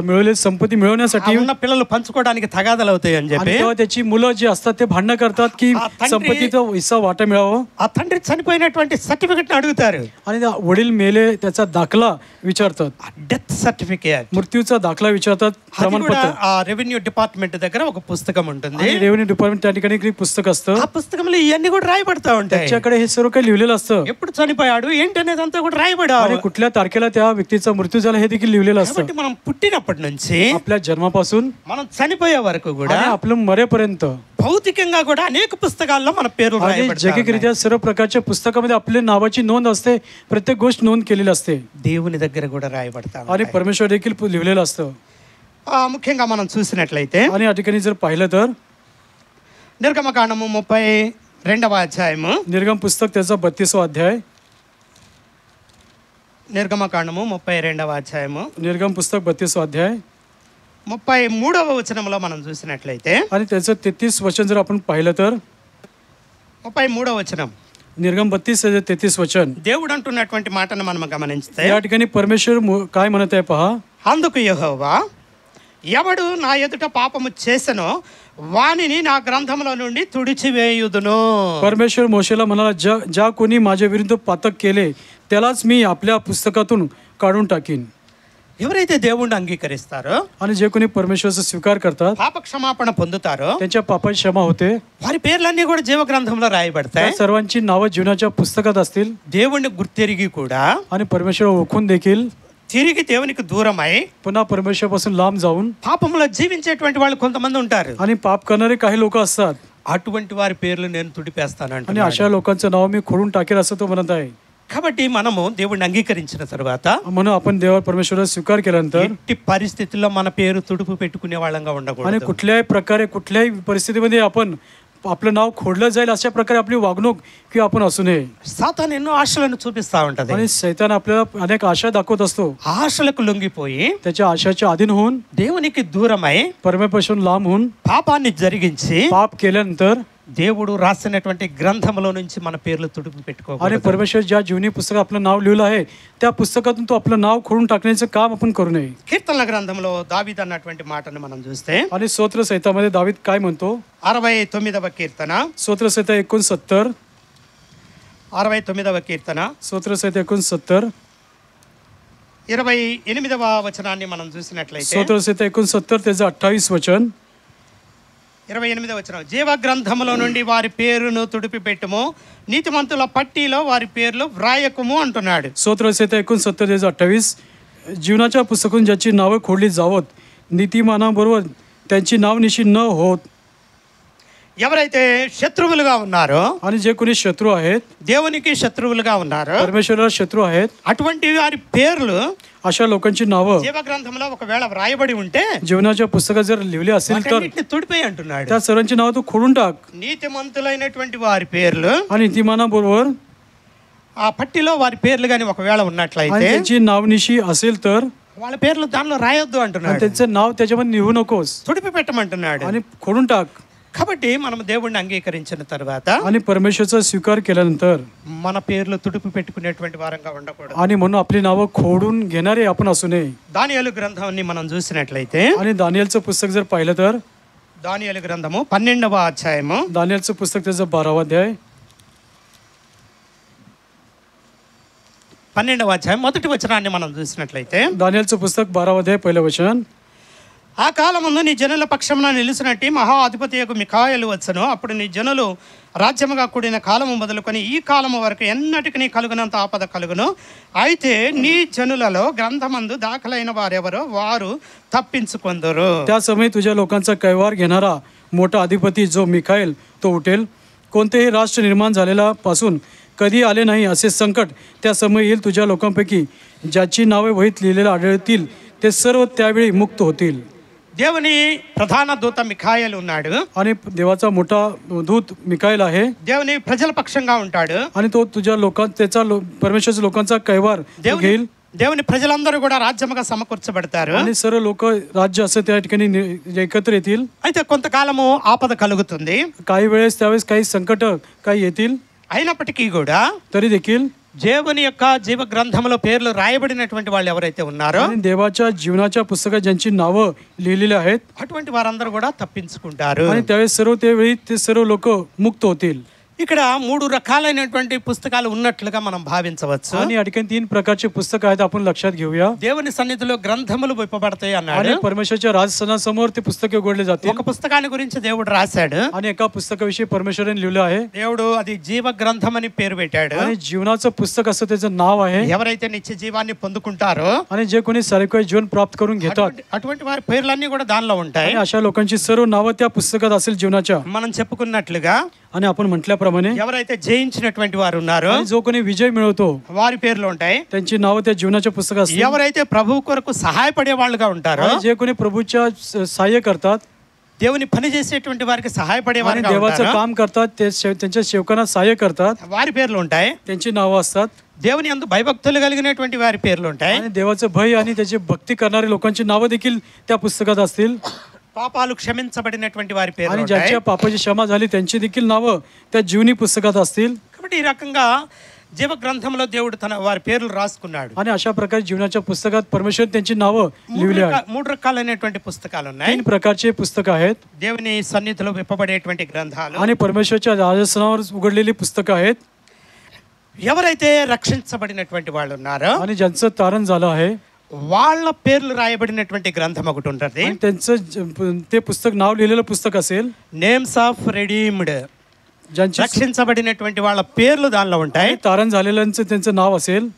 मिळवलेली संपत्ती ఆ मिळवण्यासाठी ఉన్న పిల్లలు పంచుకోవడానికి తగాదాలు అవుతాయి అని आणि చెప్పి तेव्हा त्याची मुलं जी असतात ते भांडणं करतात की तंत्री- संपत्तीचा हिस्सा वाटा मिळावं. ఆ తండ్రి చనిపోయినటువంటి సర్టిఫికెట్ అడుగుతారు. आणि त्या वडील मेले त्याचा दाखला विचारतात. డెత్ సర్టిఫికేట్ मृत्यूचा दाखला विचारतात, అది కూడా प्रमाणपत्र. ఆ రెవెన్యూ డిపార్ట్మెంట్ దగ్గర ఒక పుస్తకం ఉంటుంది. आणि रेव्हेन्यू डिपार्टमेंट त्या ठिकाणी एक पुस्तक असतं. ఆ పుస్తకంలో ఇవన్నీ కూడా రాయబడతా ఉంటాయి. त्याच्याकडे हे सर्व काही लिहिलेलं असतं. ఎప్పుడు చనిపోయాడు ఏంటి అనేది అంతా కూడా आणि రాయబడాలి. कुठल्या तारखेला त्या व्यक्तीचा मृत्यू झाला हे देखील लिहिलेलं असतं. కాబట్టి మనం పుట్టినప్పటి నుంచి आपल्या जन्मापासून మనం చనిపోయే వరకు కూడా आणि आपलं मरेपर्यंत భౌతికంగా కూడా అనేక పుస్తకాల్లో మన పేర్లు आणि రాయబడతాయి. जैविकरित्या सर्व प्रकारच्या पुस्तकामध्ये आपल्या नावाची नोंद असते. प्रत्येक गोष्ट नोंद केलेली असते. దేవుని దగ్గర కూడా రాయబడతా आणि परमेश्वर देखील लिहिलेलं असतं. ముఖ్యంగా మనం చూసినట్లయితే आणि या ठिकाणी जर पाहिलं तर నిర్గమకాండము 32వ అధ్యాయము निर्गम पुस्तक त्याचा 32वा अध्याय. నిర్గమకాండము 32వ అధ్యాయము निर्गम पुस्तक 32वा अध्याय 33వ వచనంలో మనం చూసినట్లయితే आणि त्याचं 33 वचन जर आपण पाहिलं तर 33వ వచనం. निर्गम 32-33 वचन. దేవుడు అంటున్నటువంటి మాటను మనం గమనించితే या ठिकाणी परमेश्वर काय म्हणत आहे पहा. అందుకు యెహోవా, ఎవడు నా ఎదుట పాపము చేసెనో వానిని నా గ్రంథంలో నుండి తుడిచివేయుదును. परमेश्वर मोशेला म्हणाला, ज्या कोणी माझ्या विरुद्ध पातक केले त्यालाच मी आपल्या पुस्तकातून काढून टाकीन. ఎవరైతే దేవుణ్ణి అంగీకరిస్తారో आणि जे कोणी परमेश्वरचा स्वीकार करतात పాప క్షమాపణ పొందుతారో त्यांच्या पापाची क्षमा होते. వారి పేర్లన్నీ కూడా జీవ గ్రంథంలో రాయబడతాయి. त्या सर्वांची नावं जीवनाच्या पुस्तकात असतील. దేవుణ్ణి గుర్తెరిగి కూడా आणि परमेश्वर ओळखून देखील తిరిగి దేవునికి దూరమై पुन्हा परमेश्वरापासून लांब जाऊन పాపంలో జీవించేటువంటి వాళ్ళు కొంతమంది ఉంటారు. आणि पाप करणारे काही लोक असतात. అటువంటి వారి పేర్లు నేను తుడిపేస్తానంట. आणि अशा लोकांचं नाव मी खोडून टाकेल असं तो म्हणत आहे. కాబట్టి మనము దేవుణ్ణి అంగీకరించిన తర్వాత म्हणून आपण देवा परमेश्वराचा स्वीकार केल्यानंतर ఎట్టి పరిస్థితుల్లో మన పేరు తుడుపు పెట్టుకునే వాళ్ళంగా आणि ఉండకూడదు. कुठल्याही प्रकारे कुठल्याही परिस्थितीमध्ये आपण आपलं नाव खोडलं जाईल अशा प्रकारे आपली वागणूक किंवा आपण असू नये. సాతాను ఎన్నో ఆశలను చూపిస్తా ఉంటది. आणि सैतान आपल्याला अनेक आशा दाखवत असतो. ఆశలకు లొంగిపోయి त्याच्या आशाच्या अधीन होऊन దేవునికి దూరమై परमेश्वरापासून लांब होऊन పాపాన్ని జరిగించి पाप केल्यानंतर దేవుడు రాసినటువంటి గ్రంథంలో నుంచి మన పేర్లు తుడుపు आणि పెట్టుకోవాలి. परमेश्वर ज्या जीवनी पुस्तकात आपलं नाव लिहिलं आहे त्या पुस्तकातून तो आपलं नाव खोडून टाकण्याचं काम आपण करू नये. కీర్తనల గ్రంథంలో దావీదు అన్నటువంటి మాటను మనం చూస్తే आणि स्तोत्र संहितामध्ये दावीद काय म्हणतो. 69వ కీర్తన स्तोत्र संहिता 69. 69వ కీర్తన स्तोत्र संहिता 69. 28వ వచనాన్ని మనం చూసినట్లయితే स्तोत्र संहिता 69 त्याचं 28 वचन. 28వ వచనం, జీవ గ్రంథములో నుండి వారి పేరును తుడిపి పెట్టుము, నీతిమంతుల పట్టీలో వారి పేర్లు వ్రాయకుము అంటున్నాడు. स्तोत्र संहिता 69 त्याचं 28. जीवनाच्या पुस्तकातून ज्याची नावं खोडली जावत नीतिमानाबरोबर त्यांची नावनिशी न होत. ఎవరైతే శత్రువులుగా ఉన్నారో आणि जे कोणी शत्रू आहेत దేవునికి శత్రువులుగా ఉన్నారో परमेश्वराला शत्रू आहेत అటువంటి వారి పేర్లు अशा लोकांची नावं జీవ గ్రంథంలో ఒకవేళ వ్రాయబడి ఉంటే जीवनाच्या पुस्तकात जर लिहिली असेल तर వాటన్నిటిని తుడిపేయి అంటున్నాడు. त्या सर्वांची नावं तू खोडून टाक. నీతిమంతులైనటువంటి వారి పేర్లు आणि नीतिमानाबरोबर ఆ పట్టిలో వారి పేర్లు కానీ ఒకవేళ आणि ఉన్నట్లయితే त्यांची नावनिशी असेल तर వాళ్ళ పేర్లు దానిలో రాయొద్దు आणि అంటున్నాడు. त्यांचं नाव त्याच्यामध्ये लिहू नकोस తుడిపి పెట్టమంటున్నాడు. आणि खोडून टाक. కాబట్టి మనం దేవుణ్ణి అంగీకరించిన తర్వాత आणि परमेश्वराचा स्वीकार केल्यानंतर మన పేర్లు తుడిపి పెట్టుకునేటువంటి వారంగా ఉండకూడదు. आणि म्हणून आपली नावं खोडून घेणारे आपण असू नये. దానియేలు గ్రంథాన్ని మనం చూసినట్లయితే आणि दानिएलचं पुस्तक जर पाहिलं तर దానియేలు గ్రంథము 12వ అధ్యాయము दानिएलचं पुस्तक त्याचं 12वा अध्याय 12వ అధ్యాయం మొదటి వచనాన్ని మనం చూసినట్లయితే दानिएलचं पुस्तक 12वा अध्याय पहिलं वचन. ఆ కాలమందు నీ జనుల పక్షమున నిలిచినట్టు మహా అధిపతియగు మిఖాయేలు వచ్చెను. అప్పుడు నీ జనులు రాజ్యముగా కూడిన కాలము మొదలుకొని ఈ కాలము వరకు ఎన్నటికి నీ కలుగునంత ఆపద కలుగును. అయితే నీ జనులలో గ్రంథమందు దాఖలైన వారెవరో వారు తప్పించుకొందురు. त्या समय तुझ्या लोकांचा कैवार घेणारा मोठा अधिपती जो मिखाएल तो उठेल. कोणतेही राष्ट्र निर्माण झालेला पासून कधी आले नाही असे संकट त्या समय येईल. तुझ्या लोकांपैकी ज्याची नावे वहीत लिहिलेले आढळतील ते सर्व त्यावेळी मुक्त होतील. దేవుని ప్రధాన దూత మిఖాయేలు ఉన్నాడు. आणि देवाचा मोठा दूत मिखाएल आहे. దేవుని ప్రజల పక్షంగా ఉంటాడు. आणि तो तुझ्या त्याचा परमेश्वराच्या लोकांचा कैवार घेईल. దేవుని ప్రజలందరూ కూడా రాజ్యముగా సమకూర్చబడతారు. आणि सर्व लोक राज्य असं त्या ठिकाणी एकत्र येतील. అయితే కొంతకాలము ఆపద కలుగుతుంది. काही वेळेस त्यावेळेस काही संकट काही येतील. అయినప్పటికీ కూడా तरी देखील దేవుని యొక్క జీవ గ్రంథంలో పేర్లు రాయబడినటువంటి వాళ్ళు ఎవరైతే ఉన్నారో आणि देवाच्या जीवनाच्या पुस्तकात ज्यांची नावं लिहिलेली आहेत అటువంటి వారందరూ కూడా తప్పించుకుంటారు. आणि त्यावेळेस त्यावेळी ते सर्व लोक मुक्त होतील. ఇక్కడ 3 రకాలైనటువంటి పుస్తకాలు ఉన్నట్లుగా మనం భావించవచ్చు. आणि या ठिकाणी 3 प्रकारचे पुस्तक आहेत आपण लक्षात घेऊया. దేవుని సన్నిధిలో గ్రంథములు విప్పబడతాయి అన్నాడు. आणि परमेश्वराच्या राजसनासमोर ते पुस्तके उघडले जातील. ఒక పుస్తకాన్ని గురించి దేవుడు రాశాడు. आणि एका पुस्तकाविषयी परमेश्वराने लिहिलं आहे. దేవుడు అది జీవ గ్రంథం అని పేరు పెట్టాడు. आणि जीवनाचं पुस्तक असं त्याचं नाव आहे. ఎవరైతే నిత్య జీవాన్ని పొందుకుంటారో आणि जे कोणी सारेकाळ जीवन प्राप्त करून घेतात అటువంటి వారి పేర్లన్నీ కూడా దానిలో ఉంటాయి. आणि अशा लोकांची सर्व नावं त्या पुस्तकात असेल जीवनाच्या. మనం చెప్పుకున్నట్లుగా आणि आपण म्हटल्याप्रमाणे ఎవరైతే జయించినటువంటి వారు ఉన్నారో जो कोणी विजय मिळवतो వారి పేర్లు ఉంటాయి. त्यांची नावं त्या जीवनाच्या पुस्तकात असतील. ఎవరైతే ప్రభువు కొరకు సహాయపడే వాళ్ళుగా ఉంటారో आणि जे कोणी प्रभूच्या सहाय्य करतात దేవుని పని చేసేటువంటి వారికి సహాయపడే आणि వారుగా देवाचं ఉంటారో काम करतात ते त्यांच्या सेवकांना सहाय्य करतात వారి పేర్లు ఉంటాయి. त्यांची नावं असतात. దేవుని యందు భయభక్తులు కలిగినటువంటి వారి పేర్లు ఉంటాయి. आणि देवाचं भय आणि त्याची भक्ती करणारे लोकांची नावं देखील त्या पुस्तकात असतील. పాపాలు క్షమించబడినటువంటి వారి పేర్లు आणि ఉంటాయి. ज्यांच्या पापाची क्षमा झाली त्यांची देखील नावं त्या जीवनी पुस्तकात असतील. కాబట్టి ఈ రకంగా జీవ గ్రంథంలో దేవుడు తన వారి పేర్లు రాసుకున్నాడు. आणि अशा प्रकारे जीवनाच्या पुस्तकात परमेश्वर त्यांची नावं लिहिली आहेत. మూడు రకాలైనటువంటి పుస్తకాలు ఉన్నాయి. 3 प्रकारचे पुस्तकं आहेत దేవుని సన్నిధిలో విప్పబడేటువంటి గ్రంథాలు. आणि परमेश्वरच्या राजस्थानावर उघडलेली पुस्तकं आहेत. ఎవరైతే రక్షించబడినటువంటి వాళ్ళు ఉన్నారో आणि ज्यांचं तारण झालं आहे వాళ్ళ పేర్లు రాయబడినటువంటి గ్రంథం ఒకటి ఉంటుంది. आणि त्यांचं ते पुस्तक नाव लिहिलेलं पुस्तक असेल. నేమ్స్ ఆఫ్ రెడీమ్డ్, ज्यांची రక్షించబడినటువంటి వాళ్ళ పేర్లు దానిలో ఉంటాయి. तारण झालेल्यांचं त्यांचं नाव असेल.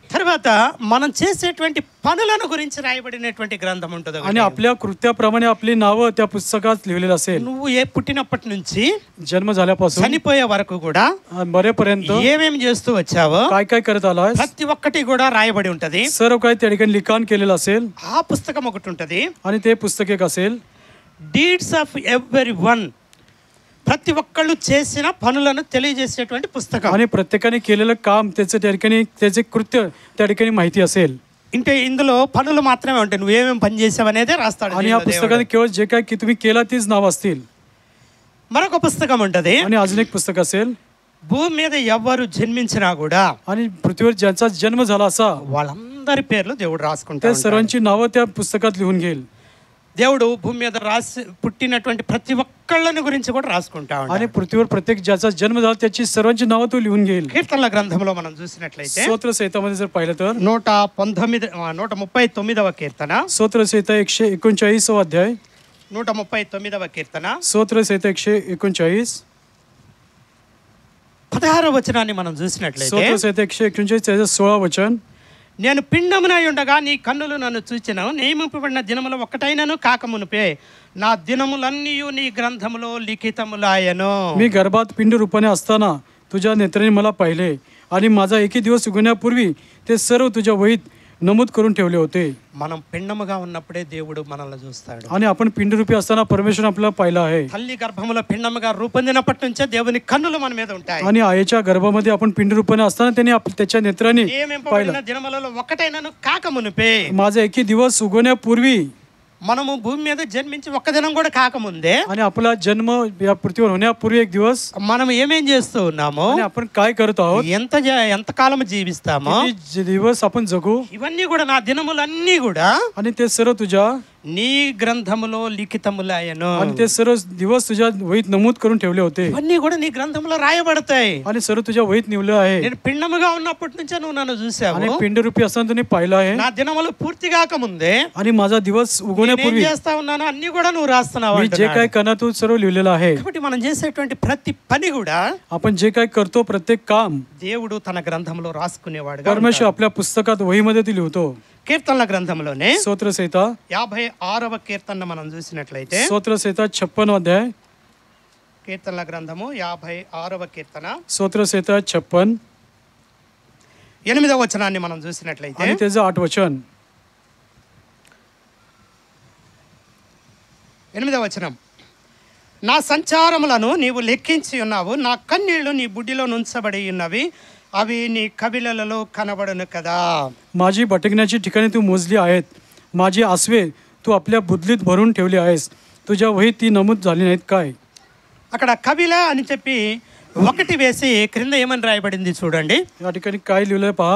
తర్వాత మనం చేసేటువంటి పనులను గురించి రాయబడినటువంటి గ్రంథం ఉంటుంది. आणि आपल्या कृत्याप्रमाणे आपली नावं त्या पुस्तकात लिहिलेलं असेल. నువ్వు పుట్టినప్పటి నుంచి जन्म झाल्यापासून చనిపోయే వరకు కూడా मरेपर्यंत ఏమేమి చేస్తూ వచ్చావో काय काय करत आलाय ప్రతి ఒక్కటి కూడా రాయబడి ఉంటది. सर्व काही त्या ठिकाणी लिखाण केलेलं असेल. ఆ పుస్తకం ఒకటి ఉంటది. आणि ते पुस्तक एक असेल. డీడ్స్ ఆఫ్ ఎవ్రీ వన్, ప్రతి ఒక్కళ్ళు చేసిన పనులను తెలియజేసేటువంటి పుస్తకం. आणि प्रत्येकाने केलेलं काम त्याचं त्या ठिकाणी त्याचे कृत्य त्या ठिकाणी माहिती असेल. అంటే ఇందులో పనులు మాత్రమే ఉంటాయి, నువ్వు ఏమేమి పని చేసావు అనేదే రాస్తాడు. आणि या पुस्तकात केवळ जे काय की तुम्ही केला तीच नाव असतील. మరొక పుస్తకం ఉంటది. आणि अजून एक पुस्तक असेल. భూమి మీద ఎవరు జన్మించినా కూడా आणि पृथ्वीवर ज्यांचा जन्म झाला असा వాళ్ళందరి పేర్లు దేవుడు त्या రాసుకుంటాడు. सर्वांची नावं त्या पुस्तकात लिहून घेईल. దేవుడు భూమి మీద పుట్టినటువంటి ప్రతి ఒక్కళ్ళని గురించి కూడా రాసుకుంటా ఉంటాడు. आणि पृथ्वीवर प्रत्येक ज्याचा जन्म झाला त्याची सर्वांची नावं तो लिहून घेईल. కీర్తనల గ్రంథంలో మనం చూసినట్లయితే స్తోत्र संहितामध्ये जर पाहिलं तर 139వ కీర్తన, స్తోत्र संहिता 139वा अध्याय, 139వ కీర్తన స్తోत्र संहिता 139, 16వ వచనాన్ని మనం చూసినట్లయితే, స్తోत्र संहिता 139 त्याचं 16 वचन. నేను పిండమునై ఉండగా నీ కన్నులు నన్ను చూచెను, నియమింపబడిన దినములు ఒక్కటైనను కాకమునుపే నా దినములన్నీ నీ గ్రంథములో లిఖితములాయను. मी गर्भात पिंड रूपाने असताना तुझ्या नेत्राने मला पाहिले आणि माझा एकही दिवस उगवण्यापूर्वी ते सर्व तुझ्या वहीत नमूद करून ठेवले होते. మనం పిండముగా ఉన్నప్పుడే దేవుడు మనల్ని చూస్తాడు. आणि आपण पिंडरूपी असताना परमेश्वर आपल्याला पाहिला आहे. తల్లి గర్భములో పిండముగా రూపొందినప్పటి నుంచే దేవుని కన్నులు మన మీద ఉంటాయి. आणि आईच्या गर्भामध्ये आपण पिंड रूपाने असताना त्याने त्याच्या नेत्राने నియమింపబడిన దినములలో ఒక్కటైనను కాకమునుపే, माझा एकही दिवस उगवण्यापूर्वी, మనము భూమి మీద జన్మించి ఒక్క దినం కూడా కాకముందే आणि आपला जन्म या पृथ्वीवर होण्यापूर्वी एक दिवस మనం ఏమేం చేస్తూ ఉన్నామో, आणि आपण काय करत आहोत, ఎంత కాలం జీవిస్తామో, किती दिवस आपण जगू, ఇవన్నీ కూడా నా దినములన్నీ కూడా आणि ते सर्व तुझ्या నీ గ్రంథములో లిఖితములాయను. आणि ते सर्व दिवस तुझ्या वहीत नमूद करून ठेवले होते. ఇవన్నీ కూడా నీ గ్రంథంలో రాయబడతాయి. आणि सर्व तुझ्या वहीत निवलं आहे. నేను పిండముగా ఉన్నప్పటి నుంచే నువ్వు నన్ను చూసావు. आणि पिंडरूपी असताना तुम्ही पाहिलं आहे. నా దినములు పూర్తి కాకముందే आणि माझा दिवस నేను उगवण्यापूर्वी చేస్తా ఉన్నాను అన్ని కూడా నువ్వు రాస్తున్నావు मी जे అంటున్నాడు. काय करणार तू सर्व लिहिलेलं आहे. కాబట్టి మనం చేసేటువంటి ప్రతి పని కూడా आपण जे काय करतो प्रत्येक काम దేవుడు తన గ్రంథంలో రాసుకునేవాడు. परमेश्वर आपल्या पुस्तकात वहीमध्ये ती लिहितो. కీర్తనల గ్రంథంలోనే స్తోत्र संहिता 56వ కీర్తన మనం చూసినట్లయితే, స్తోत्र संहिता 56 अध्याय, కీర్తనల గ్రంథము 56వ కీర్తన స్తోत्र संहिता 56 8వ వచనాన్ని మనం చూసినట్లయితే, आणि त्याचं 8 वचन. 8వ వచనం, నా సంచారములను నీవు లెక్కించి ఉన్నావు, నా కన్నీళ్లు నీ బుడ్డిలో నుంచబడి ఉన్నవి, అవి నీ కవిలలో కనబడును కదా. माझी भटकण्याची ठिकाणे तू मोजली आहेत, माझी आसवे तू आपल्या बुदलीत भरून ठेवली आहेस, तुझ्या वहीत ती नमूद झाली नाहीत काय. అక్కడ కవిల అని చెప్పి ఒకటి వేసి క్రింద ఏమని రాయబడింది చూడండి. या ठिकाणी काय लिहिलंय पहा.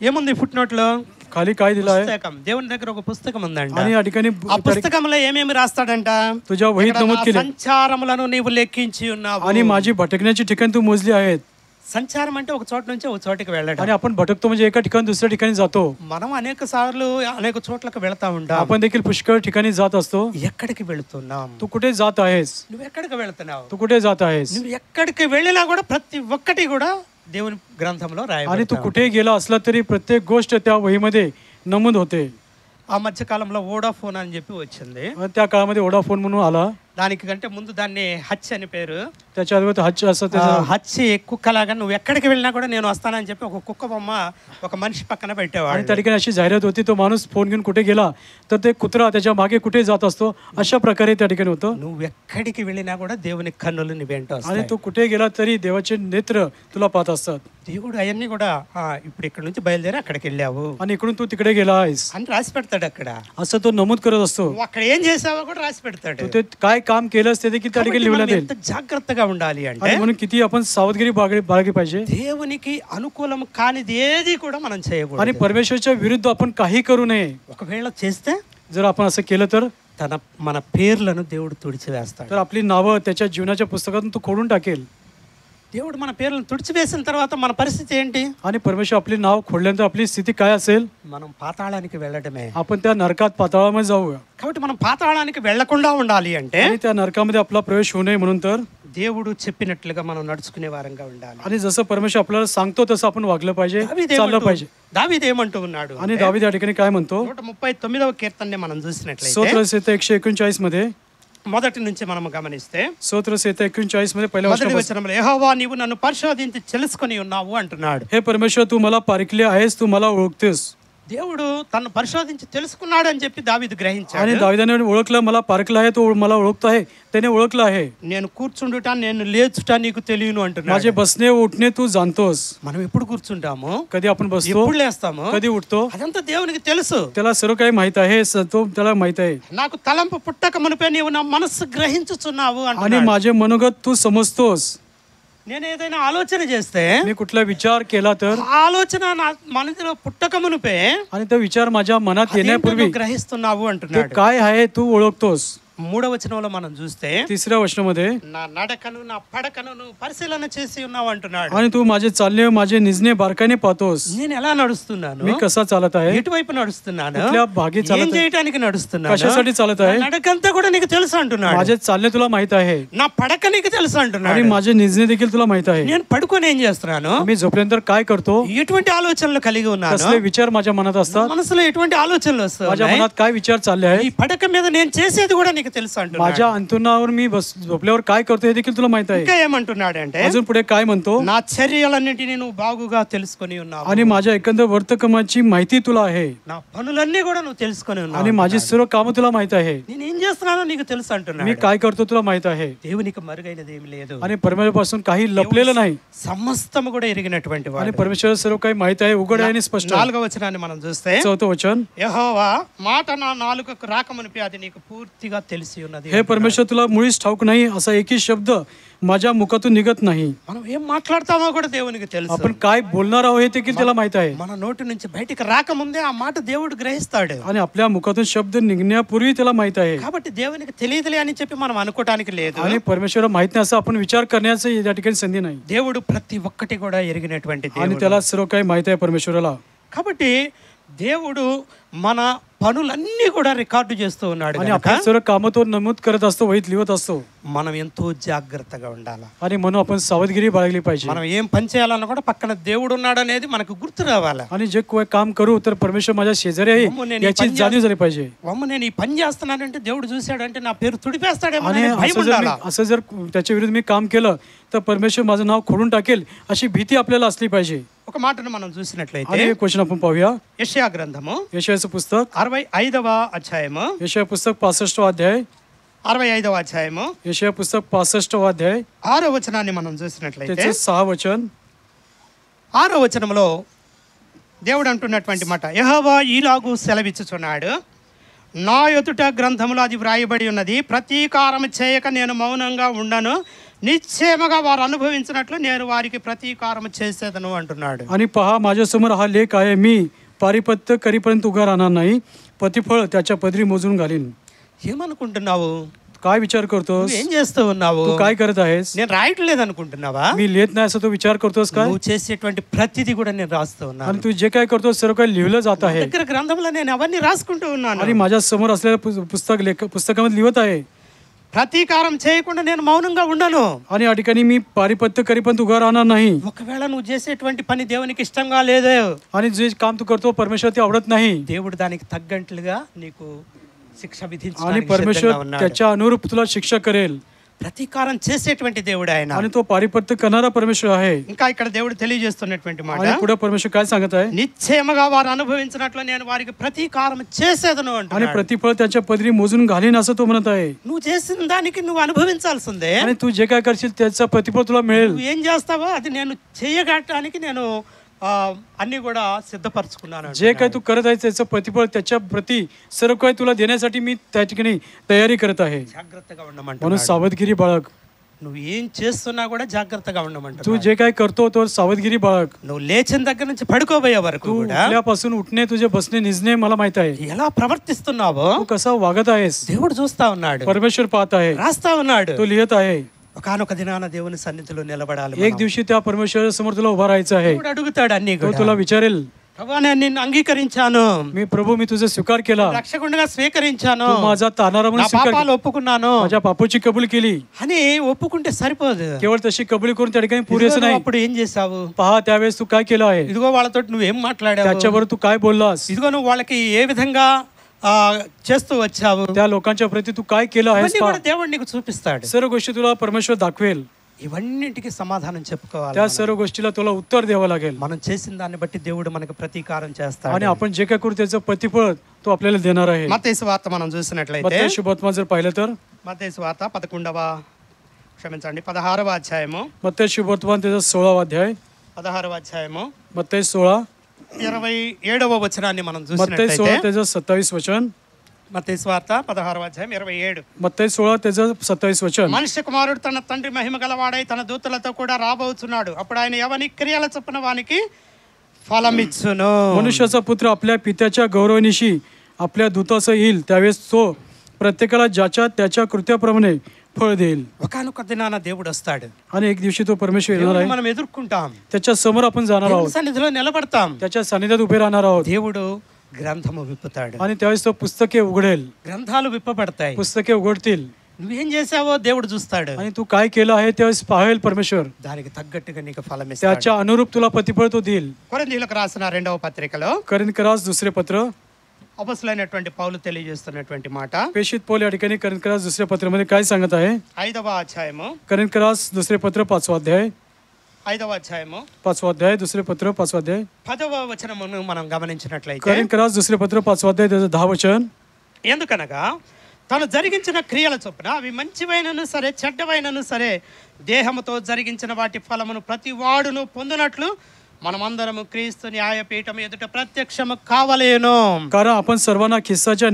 ఏముంది ఫుట్ నోట్ లో? खाली काय दिलं आहे. పుస్తకం, దేవుని దగ్గర ఒక పుస్తకం ఉందంట. आणि या ठिकाणी ఆ పుస్తకంలో ఏమేమి రాస్తాడంట? तुझ्या वहीत नमूद केले సంచారములను నీవు లెక్కించి ఉన్నావు. आणि माझी भटकण्याची ठिकाण तू मोजली आहेत. సంచారం అంటే ఒక చోట నుంచి ఒక చోటికి వెళ్ళడం. आणि आपण भटकतो म्हणजे एका ठिकाणी दुसऱ्या ठिकाणी जातो. మనం అనేక సార్లు అనేక చోట్లకు వెళ్తా ఉంటాం. आपण देखील पुष्कळ ठिकाणी जात असतो. ఎక్కడికి వెళుతున్నాం? तू कुठे जात आहेस, నువ్వు ఎక్కడికి వెళ్తున్నావు? तू कुठे जात आहेस, నువ్వు ఎక్కడికి వెళ్ళినా కూడా ప్రతి ఒక్కటి కూడా దేవుని గ్రంథంలో आणि రాయబడింది. तू कुठे गेला असला तरी प्रत्येक गोष्ट त्या वहीमध्ये नमूद होते. ఆ మధ్య కాలంలో వోడాఫోన్ అని చెప్పి వచ్చింది. त्या काळामध्ये वोडाफोन म्हणून आला. దానికంటే ముందు దాన్ని హచ్ అని పేరు. त्याच्या अगोदर हज असं त्याचं హచ్ కుక్కలాగా నువ్వు ఎక్కడికి వెళ్ళినా కూడా నేను వస్తానని చెప్పి ఒక కుక్క బొమ్మ ఒక మనిషి పక్కన आणि పెట్టేవాడు. त्या ठिकाणी अशी जाहिरात होती, तो माणूस फोन घेऊन कुठे गेला तर ते कुत्रा त्याच्या मागे कुठे जात असतो, अशा प्रकारे त्या ठिकाणी होतं. నువ్వు ఎక్కడికి వెళ్ళినా కూడా దేవుని కన్నులు నీ వెంట आणि వస్తాయి. तू कुठे गेला तरी देवाचे नेत्र तुला पाहत असतात. దేవుడు అవన్నీ కూడా ఇప్పుడు ఇక్కడ నుంచి బయలుదేరి అక్కడికి వెళ్ళావు आणि इकडून तू तिकडे गेला आहेस అని రాసి పెడతాడు. అక్కడ असं तो नमूद करत असतो. నువ్వు అక్కడ ఏం చేసావో కూడా రాసి పెడతాడు. तू ते काय काम केलंस ते देखील त्या ठिकाणी కాబట్టి लिहिण्यात మనం येईल. ఎంత జాగ్రత్తగా ఉండాలి అంటే आणि म्हणून किती आपण सावधगिरी बाळगली पाहिजे. దేవునికి అనుకూలం కానిది ఏది కూడా మనం आणि చేయకూడదు. परमेश्वरच्या विरुद्ध आपण काही करू नये. ఒకవేళ చేస్తే जर आपण असं केलं तर మన పేర్లను దేవుడు తుడిచివేస్తాడు. तर आपली नावं त्याच्या जीवनाच्या पुस्तकातून तो खोडून टाकेल. దేవుడు మన పేర్లను తుడిచివేసిన తర్వాత మన పరిస్థితి ఏంటి? आणि परमेश्वर आपली नाव खोडल्यानंतर आपली स्थिती काय असेल? మనం పాతాళానికి వెళ్ళడమే. आपण त्या नरकात पाताळामध्ये जाऊया. కాబట్టి మనం పాతాళానికి వెళ్లకుండా ఉండాలి అంటే आणि त्या नरकामध्ये आपला प्रवेश होऊ नये म्हणून तर దేవుడు చెప్పినట్లుగా మనం నడుచుకునే వారంగా ఉండాలి. आणि जसं परमेश्वर आपल्याला सांगतो तसं आपण वागलं पाहिजे, चाललं पाहिजे. దావీదు ఏమంటూ ఉన్నాడు? आणि दावीद या ठिकाणी काय म्हणतो? 139వ కీర్తనని మనం చూసినట్లయితే स्तोत्रसंहिता 139 मध्ये మొదటి నుంచి మనం గమనిస్తే स्तोत्रसंहिता 39 मध्ये पहिल्या మొదటి वचनापासून, వచనంలో యెహోవా నీవు నన్ను పరిశోధించి తెలుసుకొని ఉన్నావు అంటున్నాడు. हे परमेश्वर तू मला पारखले आहेस, तू मला ओळखतेस. దేవుడు తను పరిశోధించి తెలుసుకున్నాడు అని చెప్పి దావీదు గ్రహించాడు. आणि दाविदाने ओळखलं, मला पारखलं आहे, तो मला ओळखतो आहे, त्याने ओळखलं आहे. నేను కూర్చుండుట నేను లేచుట నీకు తెలియను అంటున్నాడు. माझे बसणे उठणे तू जाणतोस. మనం ఎప్పుడు కూర్చుంటాము, कधी आपण बसतो, ఎప్పుడు లేస్తాము, कधी उठतो, అదంతా దేవునికి తెలుసు. त्याला सर्व काही माहित आहे, तो त्याला माहित आहे. నాకు తలంపు పుట్టక మునిపే నీవు నా మనస్సు గ్రహించుచున్నావు आणि అంటున్నాడు. माझे मनोगत तू समजतोस. నేను ఏదైనా ఆలోచన చేస్తే मी कुठला विचार केला तर, ఆ ఆలోచన నా మనసులో పుట్టక మునిపే आणि तो विचार माझ्या मनात అదేంటో येण्यापूर्वी నువ్వు గ్రహిస్తున్నావు ते అంటున్నాడు. काय आहे तू ओळखतोस. మూడవ వచనంలో మనం చూస్తే तिसऱ्या वचनामध्ये, నా నడకను నా పడకను నువ్వు పరిశీలన చేసి ఉన్నావు అంటున్నాడు. आणि तू माझे चालणे माझे निजणे बारकाईने पाहतोस. నేను ఎలా నడుస్తున్నాను, मी कसा चालत आहे, ఎటువైపు నడుస్తున్నాను, कुठल्या भागी ఏం चालत आहे, చేయడానికి నడుస్తున్నాను, कशासाठी चालत आहे, నా నడకంతా కూడా నీకు తెలుసు అంటున్నాడు. माझे चालणे तुला माहित आहे, నా పడక నీకు తెలుసు आणि అంటున్నాడు. माझे निजणे देखील तुला माहित आहे. నేను పడుకొని ఏం చేస్తున్నాను, मी झोपल्यानंतर काय करतो, ఎటువంటి ఆలోచనలు కలిగి ఉన్నాను, कसले विचार माझ्या मनात असतात, మనసులో ఎటువంటి ఆలోచనలు माझ्या వస్తాయి, मनात काय विचार चालले ఈ आहेत, పడక మీద నేను చేసేది కూడా నీకు తెలుసు అంటున్నాడు. माझ्या अंतुनावर मी झोपल्यावर काय करतो हे देखील तुला माहित आहे. ఇంకా ఏమంటున్నాడు అంటే अजून पुढे काय म्हणतो, నా చర్యలన్నింటినీ నువ్వు బాగుగా తెలుసుకొని ఉన్నావు, आणि माझ्या एकंदर वर्तकमाची माहिती तुला आहे, నా పనులన్నీ కూడా నువ్వు తెలుసుకొని ఉన్నావు, आणि माझी सर्व कामं तुला माहित आहे. నేను ఏం చేస్తున్నానో నీకు తెలుసు అంటున్నాడు. मी काय करतो तुला माहित आहे. దేవునికి మరుగైనది ఏమి లేదు, आणि परमेश्वरापासून काही लपलेलं नाही, సమస్తము కూడా ఎరిగినటువంటి आणि వాడు. परमेश्वर सर्व काही माहित आहे, उघड आहे आणि स्पष्ट आहे. 4వ వచనాన్ని మనం చూస్తే चौथं वचन, యెహోవా మాట నా నాలుకకు రాకమునిపే అది నీకు పూర్తిగా తెలిసి ఉన్నది. हे परमेश्वर तुला मुळीच ठाऊक नाही, असा एकही शब्द माझ्या मुखातून निघत नाही. మనం ఏం మాట్లాడతామో కూడా దేవునికి తెలుసు. आपण काय बोलणार आहोत हे देखील त्याला माहित आहे. మన నోటి నుంచి బయటికి రాకముందే ఆ మాట దేవుడు గ్రహిస్తాడు. आणि आपल्या मुखातून शब्द निघण्यापूर्वी त्याला माहित आहे. కాబట్టి దేవునికి తెలియదులే అని చెప్పి మనం అనుకోవడానికి లేదు. आणि परमेश्वर माहित नाही असं आपण विचार करण्याचं या ठिकाणी संधी नाही. దేవుడు ప్రతి ఒక్కటి కూడా ఎరిగినటువంటి आणि దేవుడు. त्याला सर्व काही माहित आहे परमेश्वराला. కాబట్టి దేవుడు మన పనులన్నీ కూడా రికార్డు చేస్తూ ఉన్నాడు आणि కనుక आपण सर्व कामं तो नमूद करत असतो, वहीत लिहत असतो. మనం ఎంతో జాగ్రత్తగా ఉండాలి. आणि म्हणून आपण सावधगिरी बाळगली पाहिजे. మనం ఏం పని చేయాలన్నా కూడా పక్కన దేవుడు ఉన్నాడు అనేది మనకు గుర్తు రావాలి. आणि जे कोई काम करू तर परमेश्वर माझ्या शेजारी आहे याची जाणीव झाली पाहिजे. అమ్మ నేను ఈ పని చేస్తున్నానంటే దేవుడు చూశాడంటే నా పేరు తుడిపేస్తాడేమో आणि అనే భయం ఉండాలి. असं जर त्याच्या विरुद्ध मी काम केलं तर परमेश्वर माझं नाव खोडून टाकेल अशी भीती आपल्याला असली पाहिजे. ఒక మాటను మనం చూసినట్లయితే आणि एक क्वेश्चन आपण पाहूया. యెషయా గ్రంథము यशायाचं पुस्तक 65వ అధ్యాయము यशाया पुस्तक 65వ अध्याय 65వ అధ్యాయము यशाया पुस्तक 65వ अध्याय 6వ వచనాన్ని మనం చూసినట్లయితే त्याचे 6 वचन 6వ వచనంలో దేవుడు అంటున్నటువంటి మాట, యెహోవా ఈలాగు సెలవిచ్చుచున్నాడు, నా ఎదుట గ్రంథములో అది వ్రాయబడి ఉన్నది, ప్రతీకారం చేయక నేను మౌనంగా ఉండను, నిశ్చయముగా వారు అనుభవించినట్లు నేను వారికి ప్రతీకారం చేసేదను అంటున్నాడు. आणि पहा माझ्यासमोर हा लेख आहे, मी पारिपत्य करीपर्यंत उगा राहणार नाही, प्रतिफळ त्याच्या पदरी मोजून घालीन. ఏమనుకుంటున్నావు? काय विचार करतोस, ఏం చేస్తూ ఉన్నావు? तू काय करत आहेस, నేను రాయట్లేదు అనుకుంటున్నావా? मी लिहित नाही असं तू विचार करतोस काय. నువ్వు చేసేటువంటి ప్రతిదీ కూడా నేను రాస్తూ ఉన్నాను. आणि तू जे काय करतोस सर्व काही लिहिलं जात आहे. దగ్గర గ్రంథంలో నేను అవన్నీ రాసుకుంటూ ఉన్నాను. आणि माझ्या समोर असलेल्या पुस्तकामध्ये लिहित आहे. ప్రతీకారం చేయకుండా నేను మౌనంగా ఉండను. आणि या ठिकाणी मी पारिपत्य करीपर्यंत उगा राहणार नाही. ఒకవేళ నువ్వు చేసేటువంటి పని దేవునికి ఇష్టంగా లేదు, आणि जे काम तू करतो परमेश्वर ते आवडत नाही, దేవుడు దానికి తగ్గట్లుగా నీకు శిక్ష आणि విధించడానికి परमेश्वर సిద్ధంగా ఉన్నాడు. त्याच्या अनुरूप तुला शिक्षा करेल ప్రతీకారం చేసేటువంటి దేవుడు ఆయన. आणि तो पारिपत्य करणारा परमेश्वर आहे. ఇంకా ఇక్కడ దేవుడు తెలియజేస్తున్నటువంటి మాట, आणि पुढे परमेश्वर काय सांगत आहे, నిశ్చయముగా వారు అనుభవించినట్లు నేను వారికి ప్రతీకారం చేసేదను आणि అంటున్నాడు. प्रतिफळ त्याच्या पदरी मोजून घालीन असं तो म्हणत आहे. నువ్వు చేసిన దానికి నువ్వు అనుభవించాల్సిందే. आणि तू जे काय करशील त्याचं प्रतिफळ तुला मिळेल. నువ్వు ఏం చేస్తావో అది నేను చేయగలటానికి నేను అన్ని కూడా సిద్ధపరచుకున్నాను. जे काय तू करत आहे त्याचं प्रतिफळ त्याच्या प्रती सर्व काही तुला देण्यासाठी मी त्या ठिकाणी तयारी करत आहे. జాగ్రత్తగా म्हणून ఉండమంటున్నాడు. सावधगिरी बाळग. నువ్వు ఏం చేస్తున్నా కూడా జాగ్రత్తగా तू ఉండమంటున్నాడు. जे काय करतो तो सावधगिरी बाळग. నువ్వు లేచిన దగ్గర నుంచి పడుకోబోయే వరకు तू కూడా उठल्यापासून उठणे, तुझे बसणे, निजणे मला माहित आहे. ఎలా ప్రవర్తిస్తున్నావో तू कसा वागत आहेस దేవుడు చూస్తా ఉన్నాడు, परमेश्वर पाहत आहे, రాస్తా ఉన్నాడు. तो लिहित आहे. ఒకానొక దినాన దేవుని సన్నిధిలో నిలబడాలి. एक दिवशी त्या परमेश्वर समोर तुला उभा राहायचं आहे. దేవుడు అడుగుతాడు అన్ని तो కూడా. तुला विचारेल, ప్రభువా నేను నిన్ను అంగీకరించాను, मी प्रभू मी तुझा स्वीकार केला, రక్షకుడిగా స్వీకరించాను, तू माझा तारणारा నా म्हणून स्वीकार పాపాలు ఒప్పుకున్నాను माझ्या पापूची कबूल केली. అని ఒప్పుకుంటే సరిపోదు. केवळ तशी कबुली करून त्या ठिकाणी ఇదిగో पुरेसं నువ్వు नाही. అప్పుడు ఏం చేసావు, पहा त्यावेळेस तू काय केलं आहे, ఇదిగో వాళ్ళతో నువ్వేం మాట్లాడావు, त्याच्यावर तू काय बोललास, ఇదిగో నువ్వు వాళ్ళకి ఏ విధంగా చేస్తూ వచ్చావు, त्या लोकांच्या प्रती तू काय केलं आहेस. ఇవన్నీ కూడా దేవుడు నీకు చూపిస్తాడు. सर्व गोष्टी तुला परमेश्वर दाखवेल. ఇవన్నింటికి సమాధానం చెప్పుకోవాలి. त्या सर्व गोष्टीला तुला उत्तर द्यावं लागेल. మనం చేసిన దాన్ని బట్టి దేవుడు మనకు ప్రతీకారం आणि చేస్తాడు. आपण जे काय करू त्याचं प्रतिफळ तो आपल्याला देणार आहे. మత్తయి సువార్త మనం చూసినట్లయితే, मत्तेय शुभवर्तमान जर पाहिलं तर మత్తయి సువార్త 16వ అధ్యాయము, मत्तेय शुभवर्तमान त्याचा 16वा अध्याय, 16వ అధ్యాయము मत्तेय 16, 27వ వచనాన్ని మనం मत्तेय చూసినట్లయితే, 16 त्याचं 27 वचन, మత్తయి సువార్త 16వ అధ్యాయం 27. मत्तेय 16 त्याचं 27 वचन. మనుష్య కుమారుడు తన తండ్రి మహిమ గలవాడై తన దూతలతో కూడా రాబోతున్నాడు. అప్పుడు ఆయన ఎవని క్రియల చొప్పున వానికి ఫలమిచ్చును. मनुष्याचा पुत्र आपल्या पित्याच्या गौरवनिशी आपल्या दूतासह येईल, त्यावेळेस तो प्रत्येकाला ज्याच्या त्याच्या कृत्याप्रमाणे फळ देईल. ఒకానొక దినాన దేవుడు వస్తాడు. आणि एक दिवशी तो परमेश्वर येणार దేవుడిని आहे. మనం ఎదుర్కొంటాం, त्याच्या समोर आपण जाणार దేవుని आहोत, సన్నిధిలో నిలబడతాం. त्याच्या सानिध्यात उभे राहणार आहोत. దేవుడు గ్రంథము విప్పుతాడు. आणि त्यावेळेस तो पुस्तके उघडेल, గ్రంథాలు విప్పబడతాయి. पुस्तके उघडतील. నువ్వేం చేసావో దేవుడు చూస్తాడు. आणि तू काय केलं आहे त्यावेळेस पाहेल परमेश्वर. దానికి తగ్గట్టుగా నీకు ఫలం ఇస్తాడు. त्याच्या अनुरूप तुला प्रतिफळ तो देईल. కొరింథీయులకు రాసిన 2వ పత్రికలో करिंथकरास दुसरे पत्र, అపొస్తలుడైనటువంటి పౌలు తెలియజేస్తున్నటువంటి మాట, प्रेषित पौल या ठिकाणी करिंथकरास दुसऱ्या पत्रामध्ये काय सांगत आहे. 5వ అధ్యాయము, करिंथकरास दुसरे पत्र 5वा अध्याय, 5వ అధ్యాయము 5वा अध्याय, दुसरे पत्र 5वा अध्याय, 10వ వచనమును మనం గమనించినట్లయితే, करिंथकरास दुसरे पत्र 5वा अध्याय त्याचं 10 वचन. ఎందుకనగా తను జరిగించిన క్రియల చొప్పున అవి మంచివైనను సరే చెడ్డవైనను సరే దేహముతో జరిగించిన వాటి ఫలమును ప్రతి వాడును పొందినట్లు మనమందరము క్రీస్తు న్యాయపీఠం ఎదుట ప్రత్యక్షము కావలేను. कारण आपण सर्वांना ख्रिस्ताच्या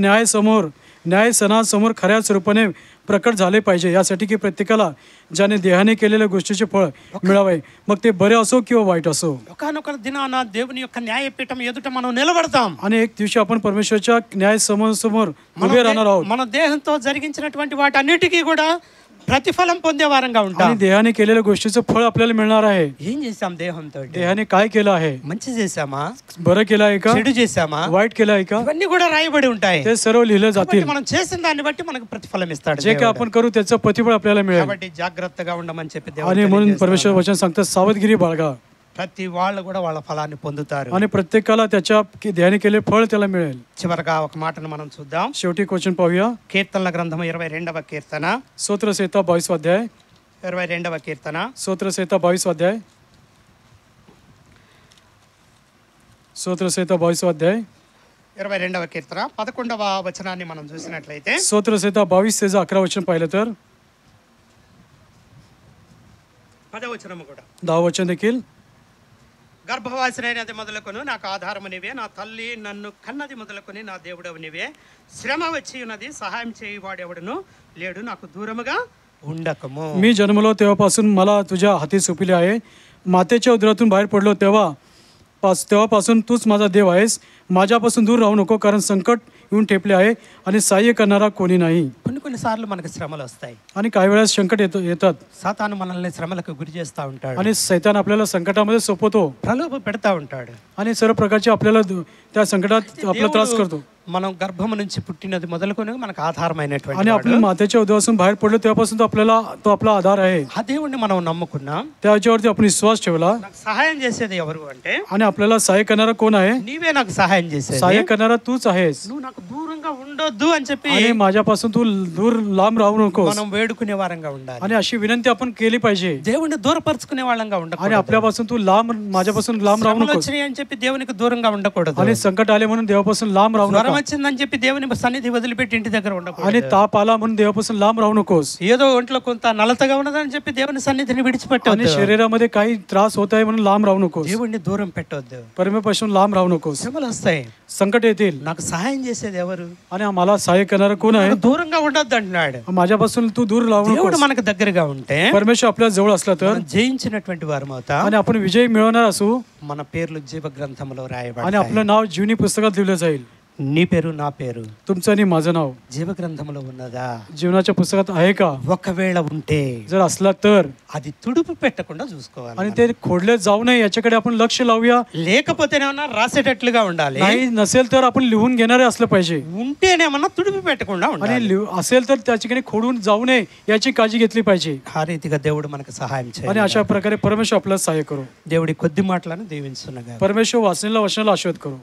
न्याय सणासमोर खऱ्या स्वरूपाने प्रकट झाले पाहिजे, यासाठी की प्रत्येकाला ज्याने देहाने केलेल्या गोष्टीचे फळ मिळावे, मग ते बरे असो किंवा वाईट असो. ఒకనొక దినాన దేవుని యొక్క న్యాయపీఠం ఎదుట మనం నిలబడతాం. आणि एक दिवशी आपण परमेश्वरच्या न्याय समोर उभे राहणार आहोत. మన దేహంతో జరిగించినటువంటి వాటి అన్నిటికీ కూడా ప్రతిఫలం పొందే వారంగా ఉంటాం. आणि देहाने केलेल्या गोष्टीचं फळ आपल्याला मिळणार आहे. ఏం చేసాం దేహంతో? देहाने काय केलं आहे, మంచి చేసామా, बरं केलं आहे का, చెడు చేసామా, वाईट केलं आहे का, ఇవన్నీ కూడా రాయబడి ఉంటాయి. ते सर्व लिहिलं जातील. మనం చేసిన దాన్ని బట్టి మనకు ప్రతిఫలం ఇస్తాడు जे काय దేవుడు. आपण करू त्याचं प्रतिफळ आपल्याला मिळेल. కాబట్టి జాగ్రత్తగా ఉండమని చెప్పి आणि దేవుడు म्हणून తెలియజేస్తున్నాడు. परमेश्वर वचन सांगतात, सावधगिरी बाळगा. ప్రతి వాళ్ళు కూడా వాళ్ళ ఫలాన్ని పొందుతారు. आणि प्रत्येकाला त्याच्या देहाने केलेले फळ त्याला मिळेल. చివరగా ఒక మాటను మనం చూద్దాం. शेवटी एक वचन पाहूया. కీర్తనల గ్రంథము 22వ కీర్తన, स्तोत्रसंहिता 22 अध्याय, 22వ కీర్తన, स्तोत्रसंहिता 22 अध्याय, स्तोत्रसंहिता 22 अध्याय, 22వ కీర్తన 11వ వచనాన్ని మనం చూసినట్లయితే, स्तोत्रसंहिता 22 त्याचं 11 वचन पाहिलं तर 10వ వచనము కూడా, 10 वचन देखील, గర్భవాసినైనది మొదలుకొని నాకు ఆధారము నీవే, నా తల్లి నన్ను కన్నది మొదలుకొని నా దేవుడవు నీవే, శ్రమ వచ్చి ఉన్నది సహాయం చేయవాడెవడును లేడు, నాకు దూరముగా ఉండకము. मी जन्मलो तेव्हापासून मला तुझ्या हाती सोपिले आहे, मातेच्या उदरातून बाहेर पडलो तेव्हापासून तूच माझा देव आहेस. माझ्यापासून दूर राहू नको, कारण संकट येऊन ठेपले आहे आणि सहाय्य करणारा कोणी नाही. కొన్నిసార్లు మనకు శ్రమలు వస్తాయి. आणि काही वेळेस संकट येतात సాతాను మనల్ని శ్రమలకు గురి చేస్తూ ఉంటాడు, आणि सैतान आपल्याला संकटामध्ये सोपवतो ప్రలోభ పెడతా ఉంటాడు. आणि सर्व प्रकारचे आपल्याला त्या संकटात आपला त्रास करतो. మనం గర్భం నుంచి పుట్టినది మొదలుకొని మనకు ఆధారమైనటువంటి आणि आपल्या मातेच्या उदरापासून बाहेर पडलो तेव्हापासून तो आपला आधार आहे. ఆ దేవుణ్ణి మనం నమ్ముకున్నాం. त्याच्यावरती आपण विश्वास ठेवला. నాకు సహాయం చేసేది ఎవరు అంటే, आणि आपल्याला सहाय्य करणारा कोण आहे? నీవే నాకు సహాయం చేసేది. सहाय्य करणारा तूच आहेस. నువ్వు నాకు దూరంగా ఉండొద్దు అని చెప్పి आणि माझ्यापासून तू दूर लांब राहू नकोस. మనం వేడుకునే వారంగా ఉండాలి. आणि अशी विनंती आपण केली पाहिजे. దేవుణ్ణి దూరపరుచుకునే వాళ్ళంగా आणि ఉండకూడదు. आपल्यापासून तू लांब माझ्यापासून लांब राहू శ్రమలు नकोस. వచ్చినాయి అని చెప్పి దేవునికి దూరంగా ఉండకూడదు. आणि संकट आले म्हणून देवापासून लांब राहू జ్వరం नका. వచ్చిందని చెప్పి దేవుని సన్నిధి వదిలిపెట్టి ఇంటి దగ్గర ఉండకూడదు. आणि ताप आला म्हणून देवापासून लांब राहू नकोस. ఏదో ఒంట్లో కొంత నలతగా ఉన్నదని చెప్పి దేవుని సన్నిధిని आणि విడిచిపెట్టొద్దు. शरीरामध्ये काही त्रास होत आहे म्हणून लांब राहू नकोस. దేవుణ్ణి దూరం పెట్టొద్దు. परमेश्वरापासून लांब राहू नकोस. శ్రమలు వస్తాయి, संकट येतील. నాకు సహాయం చేసేది ఎవరు? आणि आम्हाला सहाय्य करणारा कोण आहे? నాకు దూరంగా ఉండొద్దు అంటున్నాడు. माझ्यापासून तू दूर राहू దేవుడు नकोस. మనకు దగ్గరగా ఉంటే परमेश्वर आपल्या जवळ असला तर మనం జయించినటువంటి వారం అవుతాం. आणि आपण विजय मिळवणार असू మన పేర్లు జీవ గ్రంథంలో आणि రాయబడతాయి. आपलं नाव जीवनी पुस्तकात लिहिलं जाईल. నీ పేరు నా పేరు तुमचं आणि माझं नाव జీవ గ్రంథంలో ఉన్నదా? जीवनाच्या पुस्तकात आहे का? ఒకవేళ ఉంటే जर असला तर అది తుడుపు పెట్టకుండా చూసుకోవాలి. आणि ते खोडले जाऊ नये याच्याकडे आपण लक्ष लावूया. లేకపోతేనేమన్నా రాసేటట్లుగా ఉండాలి. नाही नसेल तर आपण लिहून घेणारे असलं पाहिजे. ఉంటేనేమన్నా తుడిపి పెట్టకుండా आणि ఉండాలి. असेल तर त्याच्याकडे खोडून जाऊ नये याची काळजी घेतली पाहिजे. ఆ రీతిగా దేవుడు మనకు సహాయం आणि చేయాలి. अशा प्रकारे परमेश्वर आपल्याला सहाय्य करू. దేవుడి కొద్ది మాటలను దీవించునుగా. परमेश्वर वाचलेल्या वचनाला आशीर्वाद करू.